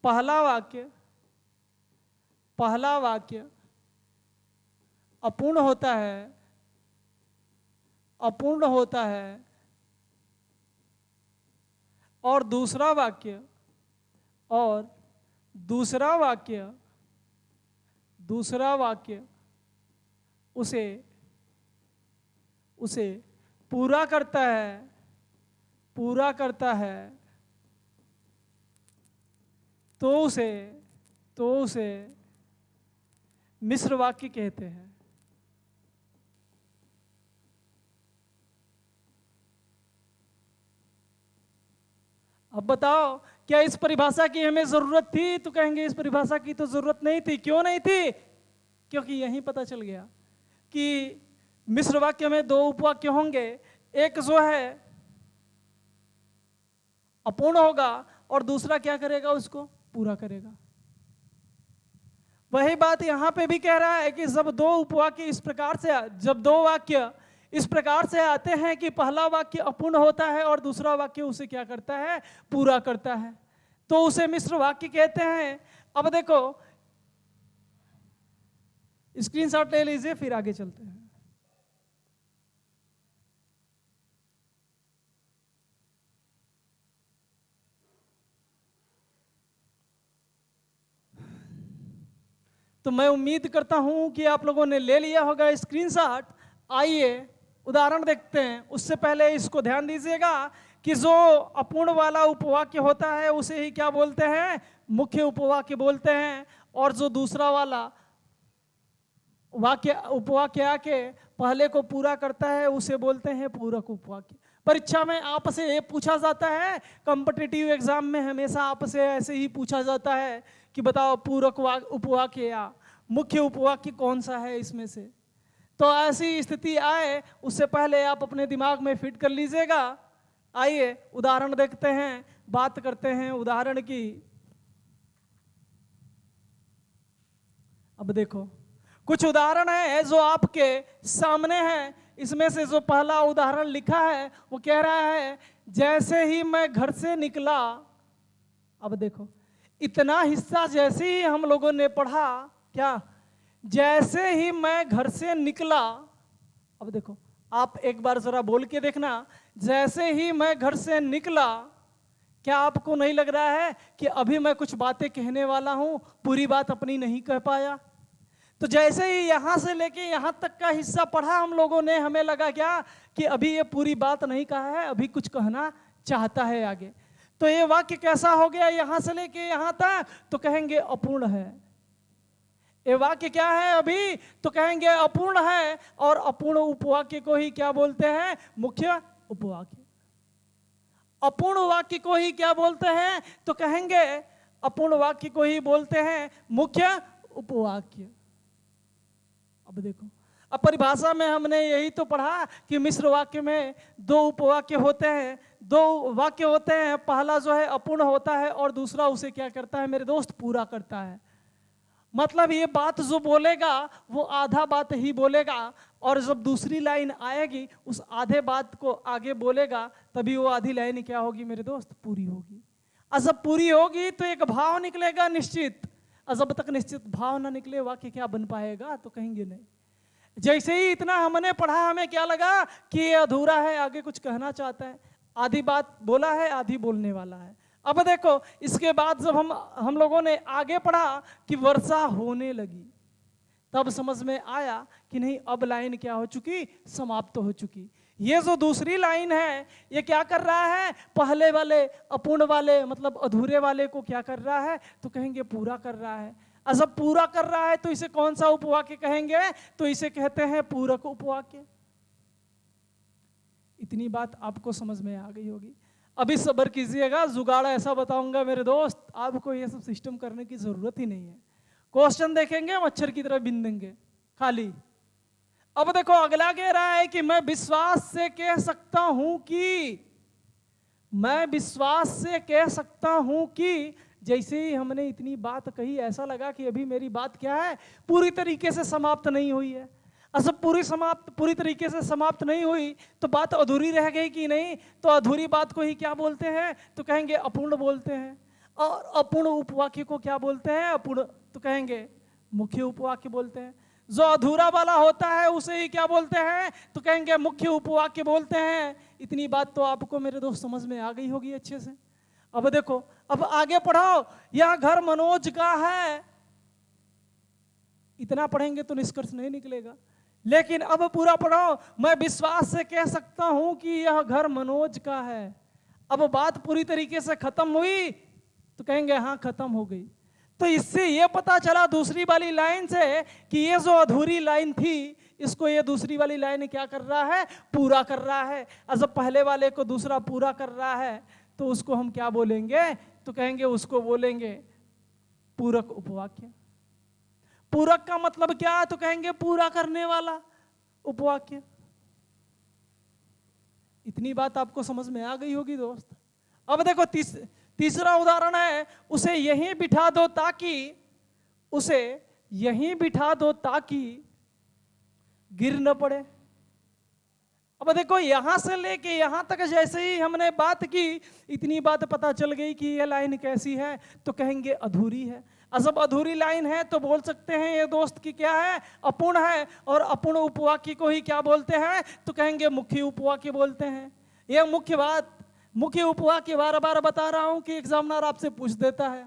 पहला वाक्य अपूर्ण होता है और दूसरा वाक्य उसे पूरा करता है तो उसे मिश्र वाक्य कहते हैं। अब बताओ क्या इस परिभाषा की हमें जरूरत थी? तो कहेंगे इस परिभाषा की तो जरूरत नहीं थी। क्यों नहीं थी? क्योंकि यहीं पता चल गया कि मिश्र वाक्य में दो उपवाक्य होंगे। एक जो है अपूर्ण होगा और दूसरा क्या करेगा? उसको पूरा करेगा। वही बात यहां पे भी कह रहा है कि जब दो उपवाक्य जब दो वाक्य इस प्रकार से आते हैं कि पहला वाक्य अपूर्ण होता है और दूसरा वाक्य उसे क्या करता है? पूरा करता है, तो उसे मिश्र वाक्य कहते हैं। अब देखो स्क्रीनशॉट ले लीजिए फिर आगे चलते हैं। तो मैं उम्मीद करता हूं कि आप लोगों ने ले लिया होगा स्क्रीनशॉट। आइए उदाहरण देखते हैं। उससे पहले इसको ध्यान दीजिएगा कि जो अपूर्ण वाला उपवाक्य होता है उसे ही क्या बोलते हैं, मुख्य उपवाक्य बोलते हैं, और जो दूसरा वाला वाक्य उपवाक्य आके पहले को पूरा करता है उसे बोलते हैं पूरक उपवाक्य। परीक्षा में आपसे ये पूछा जाता है, कॉम्पिटिटिव एग्जाम में हमेशा आपसे ऐसे ही पूछा जाता है कि बताओ पूरक उपवाक्य या मुख्य उपवाक्य कौन सा है इसमें से। तो ऐसी स्थिति आए उससे पहले आप अपने दिमाग में फिट कर लीजिएगा। आइए उदाहरण देखते हैं, बात करते हैं उदाहरण की। अब देखो कुछ उदाहरण है जो आपके सामने हैं। इसमें से जो पहला उदाहरण लिखा है वो कह रहा है, जैसे ही मैं घर से निकला। अब देखो इतना हिस्सा जैसे ही हम लोगों ने पढ़ा, क्या जैसे ही मैं घर से निकला। अब देखो आप एक बार जरा बोल के देखना, जैसे ही मैं घर से निकला। क्या आपको नहीं लग रहा है कि अभी मैं कुछ बातें कहने वाला हूं, पूरी बात अपनी नहीं कह पाया? तो जैसे ही यहां से लेके यहां तक का हिस्सा पढ़ा हम लोगों ने, हमें लगा क्या कि अभी ये पूरी बात नहीं कहा है, अभी कुछ कहना चाहता है आगे। तो ये वाक्य कैसा हो गया, यहां से लेके यहां तक तो कहेंगे अपूर्ण है। ये वाक्य क्या है अभी, तो कहेंगे अपूर्ण है। और अपूर्ण उपवाक्य को ही क्या बोलते हैं, मुख्य उपवाक्य। अपूर्ण वाक्य को ही क्या बोलते हैं, तो कहेंगे अपूर्ण वाक्य को ही बोलते हैं मुख्य उपवाक्य। अब देखो, अब परिभाषा में हमने यही तो पढ़ा कि मिश्र वाक्य में दो उपवाक्य होते हैं, दो वाक्य होते हैं। पहला जो है अपूर्ण होता है और दूसरा उसे क्या करता है मेरे दोस्त, पूरा करता है। मतलब ये बात जो बोलेगा वो आधा बात ही बोलेगा, और जब दूसरी लाइन आएगी उस आधे बात को आगे बोलेगा, तभी वो आधी लाइन क्या होगी मेरे दोस्त, पूरी होगी। और जब पूरी होगी तो एक भाव निकलेगा निश्चित, और जब तक निश्चित भाव ना निकले वाक्य क्या बन पाएगा, तो कहेंगे नहीं। जैसे ही इतना हमने पढ़ा हमें क्या लगा कि ये अधूरा है, आगे कुछ कहना चाहता है, आधी बात बोला है आधी बोलने वाला है। अब देखो इसके बाद जब हम लोगों ने आगे पढ़ा कि वर्षा होने लगी, तब समझ में आया कि नहीं अब लाइन क्या हो चुकी, समाप्त हो चुकी। ये जो दूसरी लाइन है ये क्या कर रहा है, पहले वाले अपूर्ण वाले मतलब अधूरे वाले को क्या कर रहा है, तो कहेंगे पूरा कर रहा है। और जब पूरा कर रहा है तो इसे कौन सा उपवाक्य कहेंगे, तो इसे कहते हैं पूरक उपवाक्य। इतनी बात आपको समझ में आ गई होगी। अभी सब्र कीजिएगा, जुगाड़ ऐसा बताऊंगा मेरे दोस्त, आपको ये सब सिस्टम करने की जरूरत ही नहीं है। क्वेश्चन देखेंगे मच्छर की तरह बिन देंगे खाली। अब देखो अगला कह रहा है कि मैं विश्वास से कह सकता हूं कि, मैं विश्वास से कह सकता हूं कि। जैसे ही हमने इतनी बात कही ऐसा लगा कि अभी मेरी बात क्या है, पूरी तरीके से समाप्त नहीं हुई है। सब पूरी तरीके से समाप्त नहीं हुई तो बात अधूरी रह गई कि नहीं, तो अधूरी बात को ही क्या बोलते हैं, तो कहेंगे अपूर्ण बोलते हैं। और अपूर्ण उपवाक्य को क्या बोलते हैं, अपूर्ण, तो कहेंगे मुख्य उपवाक्य बोलते हैं। जो अधूरा वाला होता है उसे ही क्या बोलते हैं, तो कहेंगे मुख्य उपवाक्य बोलते हैं। इतनी बात तो आपको मेरे दोस्त समझ में आ गई होगी अच्छे से। अब देखो, अब आगे पढ़ाओ, यह घर मनोज का है। इतना पढ़ेंगे तो निष्कर्ष नहीं निकलेगा, लेकिन अब पूरा पढ़ो, मैं विश्वास से कह सकता हूं कि यह घर मनोज का है। अब बात पूरी तरीके से खत्म हुई तो कहेंगे हाँ खत्म हो गई। तो इससे यह पता चला दूसरी वाली लाइन से कि ये जो अधूरी लाइन थी इसको ये दूसरी वाली लाइन क्या कर रहा है, पूरा कर रहा है। और जब पहले वाले को दूसरा पूरा कर रहा है तो उसको हम क्या बोलेंगे, तो कहेंगे उसको बोलेंगे पूरक उपवाक्य। पूरक का मतलब क्या, तो कहेंगे पूरा करने वाला उपवाक्य। इतनी बात आपको समझ में आ गई होगी दोस्त। अब देखो तीसरा उदाहरण है, उसे यहीं बिठा दो ताकि, उसे यहीं बिठा दो ताकि गिर न पड़े। अब देखो यहां से लेके यहां तक जैसे ही हमने बात की, इतनी बात पता चल गई कि यह लाइन कैसी है, तो कहेंगे अधूरी है। जब अधूरी लाइन है तो बोल सकते हैं ये दोस्त की क्या है, अपूर्ण है। और अपूर्ण उपवाक्य को ही क्या बोलते हैं, तो कहेंगे मुख्य उपवाक्य बोलते हैं। यह मुख्य बात, मुख्य उपवाक्य बार बार बता रहा हूं कि एग्जामिनर आपसे पूछ देता है,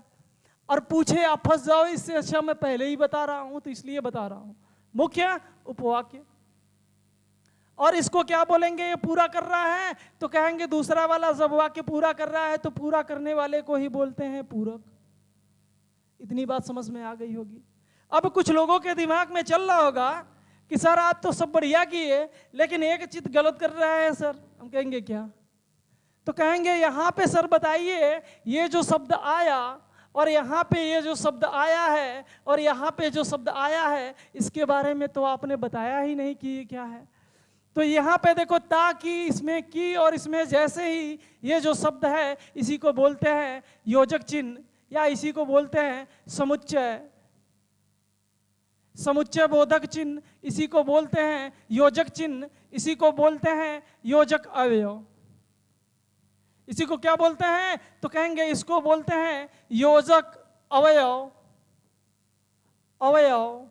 और पूछे आप फंस जाओ, इससे अच्छा मैं पहले ही बता रहा हूं, तो इसलिए बता रहा हूं मुख्य उपवाक्य। और इसको क्या बोलेंगे, ये पूरा कर रहा है, तो कहेंगे दूसरा वाला जब वाक्य पूरा कर रहा है तो पूरा करने वाले को ही बोलते हैं पूरक। इतनी बात समझ में आ गई होगी। अब कुछ लोगों के दिमाग में चल रहा होगा कि सर आप तो सब बढ़िया किए लेकिन एक चीज गलत कर रहा है सर। हम कहेंगे क्या? तो कहेंगे यहाँ पे सर बताइए, ये जो शब्द आया और यहाँ पे ये जो शब्द आया है और यहाँ पे जो शब्द आया है, इसके बारे में तो आपने बताया ही नहीं कि ये क्या है। तो यहाँ पे देखो ताकि, इसमें की और इसमें जैसे ही, ये जो शब्द है इसी को बोलते हैं योजक चिन्ह, या इसी को बोलते हैं समुच्चय, समुच्चय बोधक चिन्ह, इसी को बोलते हैं योजक चिन्ह, इसी को बोलते हैं योजक अवयव। इसी को क्या बोलते हैं? तो कहेंगे इसको बोलते हैं योजक अवयव, अवयव,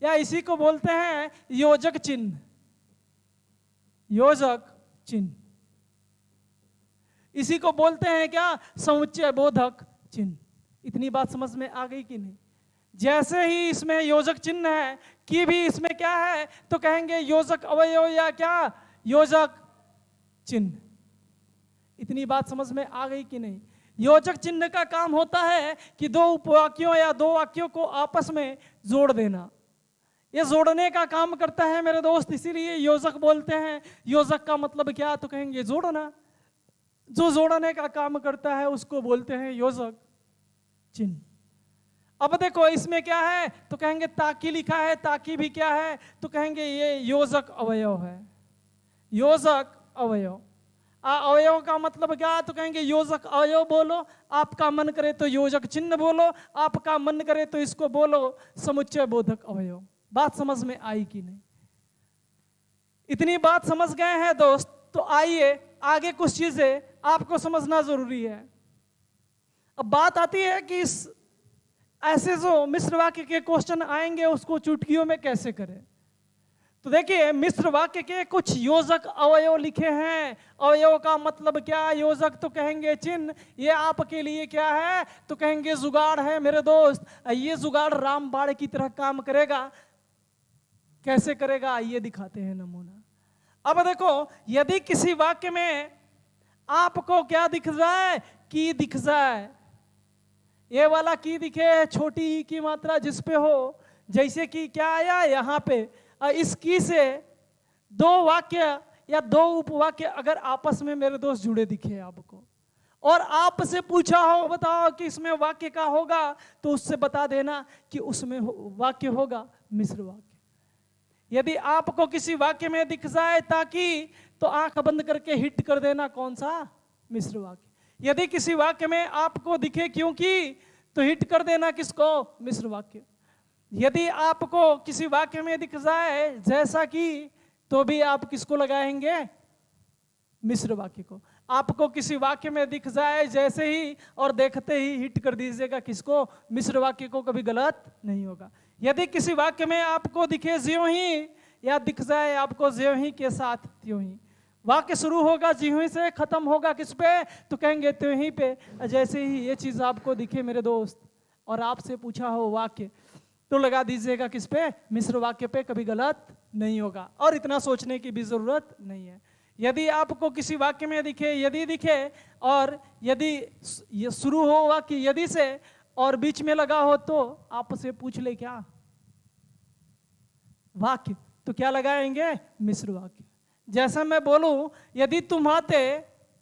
या इसी को बोलते हैं योजक चिन्ह, योजक चिन्ह। इसी को बोलते हैं क्या? समुच्चय बोधक चिन्ह। इतनी बात समझ में आ गई कि नहीं? जैसे ही इसमें योजक चिन्ह है कि भी इसमें क्या है, तो कहेंगे योजक अवयव या क्या, योजक चिन्ह। इतनी बात समझ में आ गई कि नहीं? योजक चिन्ह का काम होता है कि दो उपवाक्यों या दो वाक्यों को आपस में जोड़ देना। ये जोड़ने का काम करता है मेरे दोस्त, इसीलिए योजक बोलते हैं। योजक का मतलब क्या? तो कहेंगे जोड़ना। जो जोड़ने का काम करता है उसको बोलते हैं योजक चिन्ह। अब देखो इसमें क्या है, तो कहेंगे ताकि लिखा है, ताकि भी क्या है, तो कहेंगे ये योजक अवयव है, योजक अवयव। अवयव का मतलब क्या? तो कहेंगे योजक अवयव बोलो, आपका मन करे तो योजक चिन्ह बोलो, आपका मन करे तो इसको बोलो समुच्चय बोधक अवयव। बात समझ में आई कि नहीं? इतनी बात समझ गए हैं दोस्त, तो आइए आगे कुछ चीजें आपको समझना जरूरी है। अब बात आती है कि इस ऐसे जो मिश्र वाक्य के क्वेश्चन आएंगे उसको चुटकियों में कैसे करें। तो देखिए मिश्र वाक्य के कुछ योजक अवयव लिखे हैं। अवयव का मतलब क्या? योजक तो कहेंगे चिन्ह। ये आपके लिए क्या है? तो कहेंगे जुगाड़ है मेरे दोस्त। ये जुगाड़ रामबाण की तरह काम करेगा। कैसे करेगा आइए दिखाते हैं नमूना। अब देखो यदि किसी वाक्य में आपको क्या दिख जाए, की दिख जाए, ये वाला की दिखे, छोटी ई की मात्रा जिस पे हो, जैसे कि क्या आया यहाँ पे, इस की से दो वाक्य या दो उपवाक्य अगर आपस में मेरे दोस्त जुड़े दिखे आपको, और आपसे पूछा हो बताओ कि इसमें वाक्य का होगा, तो उससे बता देना कि उसमें वाक्य होगा मिश्र वाक्य। यदि आपको किसी वाक्य में दिख जाए ताकि, तो आंख बंद करके हिट कर देना कौन सा? मिश्र वाक्य। यदि किसी वाक्य में आपको दिखे क्योंकि, तो हिट कर देना किसको? मिश्र वाक्य। यदि आपको किसी वाक्य में दिख जाए जैसा कि, तो भी आप किसको लगाएंगे? मिश्र वाक्य को। आपको किसी वाक्य में दिख जाए जैसे ही और देखते ही हिट कर दीजिएगा किसको? मिश्र वाक्य को। कभी गलत नहीं होगा। यदि किसी वाक्य में आपको दिखे ज्यों ही, या दिख जाए आपको ज्यों ही के साथ त्यों ही, वाक्य शुरू होगा ज्यों ही से, खत्म होगा किस पे? तो कहेंगे त्यों ही पे। जैसे ही ये चीज आपको दिखे मेरे दोस्त और आपसे पूछा हो वाक्य, तो लगा दीजिएगा किस पे? मिश्र वाक्य पे। कभी गलत नहीं होगा और इतना सोचने की भी जरूरत नहीं है। यदि आपको किसी वाक्य में दिखे, यदि दिखे, और यदि ये शुरू हो वाक्य यदि से और बीच में लगा हो, तो आपसे पूछ ले क्या? वाक्य। तो क्या लगाएंगे? मिश्र वाक्य। जैसा मैं बोलूं, यदि तुम आते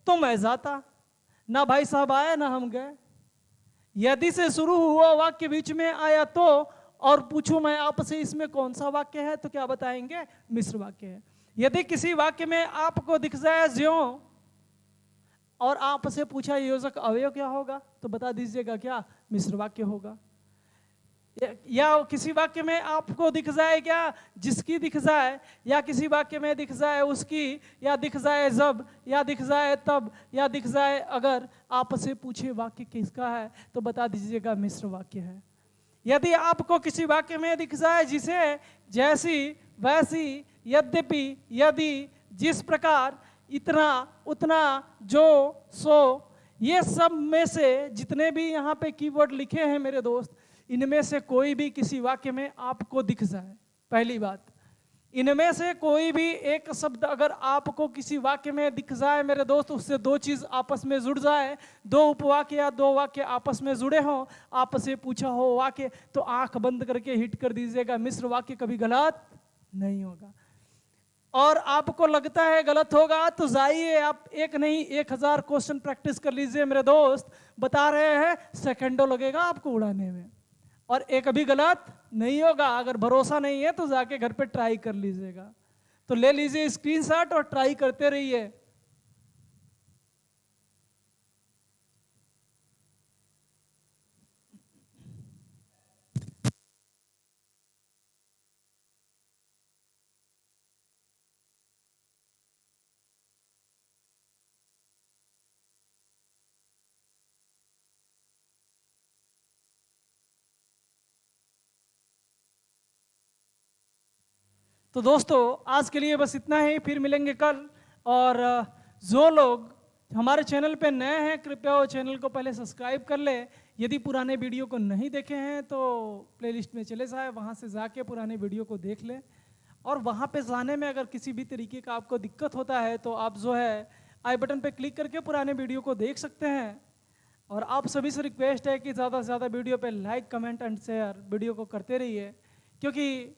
तो मैं जाता, ना भाई साहब आए ना हम गए। यदि से शुरू हुआ वाक्य बीच में आया तो, और पूछूं मैं आपसे इसमें कौन सा वाक्य है, तो क्या बताएंगे? मिश्र वाक्य है। यदि किसी वाक्य में आपको दिख जाए ज्यों, और आपसे पूछा योजक अवयव क्या होगा, तो बता दीजिएगा क्या? मिश्र वाक्य होगा। या किसी वाक्य में आपको दिख जाए क्या? जिसकी दिख जाए, या किसी वाक्य में दिख जाए उसकी, या दिख जाए जब, या दिख जाए तब, या दिख जाए अगर, आपसे पूछे वाक्य किसका है, तो बता दीजिएगा मिश्र वाक्य है। यदि आपको किसी वाक्य में दिख जाए जिसे, जैसी, वैसी, यद्यपि, यदि, जिस प्रकार, इतना, उतना, जो, सो, ये सब में से जितने भी यहाँ पे कीवर्ड लिखे हैं मेरे दोस्त, इनमें से कोई भी किसी वाक्य में आपको दिख जाए, पहली बात। इनमें से कोई भी एक शब्द अगर आपको किसी वाक्य में दिख जाए मेरे दोस्त, उससे दो चीज आपस में जुड़ जाए, दो उपवाक्य या दो वाक्य आपस में जुड़े हों, आपस से पूछा हो वाक्य, तो आंख बंद करके हिट कर दीजिएगा, मिश्र वाक्य कभी गलत नहीं होगा। और आपको लगता है गलत होगा तो जाइए आप एक नहीं 1000 क्वेश्चन प्रैक्टिस कर लीजिए मेरे दोस्त, बता रहे हैं सेकंडों लगेगा आपको उड़ाने में, और एक भी गलत नहीं होगा। अगर भरोसा नहीं है तो जाके घर पे ट्राई कर लीजिएगा। तो ले लीजिए स्क्रीनशॉट और ट्राई करते रहिए। तो दोस्तों आज के लिए बस इतना ही, फिर मिलेंगे कल। और जो लोग हमारे चैनल पे नए हैं कृपया वो चैनल को पहले सब्सक्राइब कर ले। यदि पुराने वीडियो को नहीं देखे हैं तो प्लेलिस्ट में चले जाए, वहाँ से जाके पुराने वीडियो को देख ले। और वहाँ पे जाने में अगर किसी भी तरीके का आपको दिक्कत होता है तो आप जो है आई बटन पे क्लिक करके पुराने वीडियो को देख सकते हैं। और आप सभी से रिक्वेस्ट है कि ज़्यादा से ज़्यादा वीडियो पे like comment and share video को करते रहिए, क्योंकि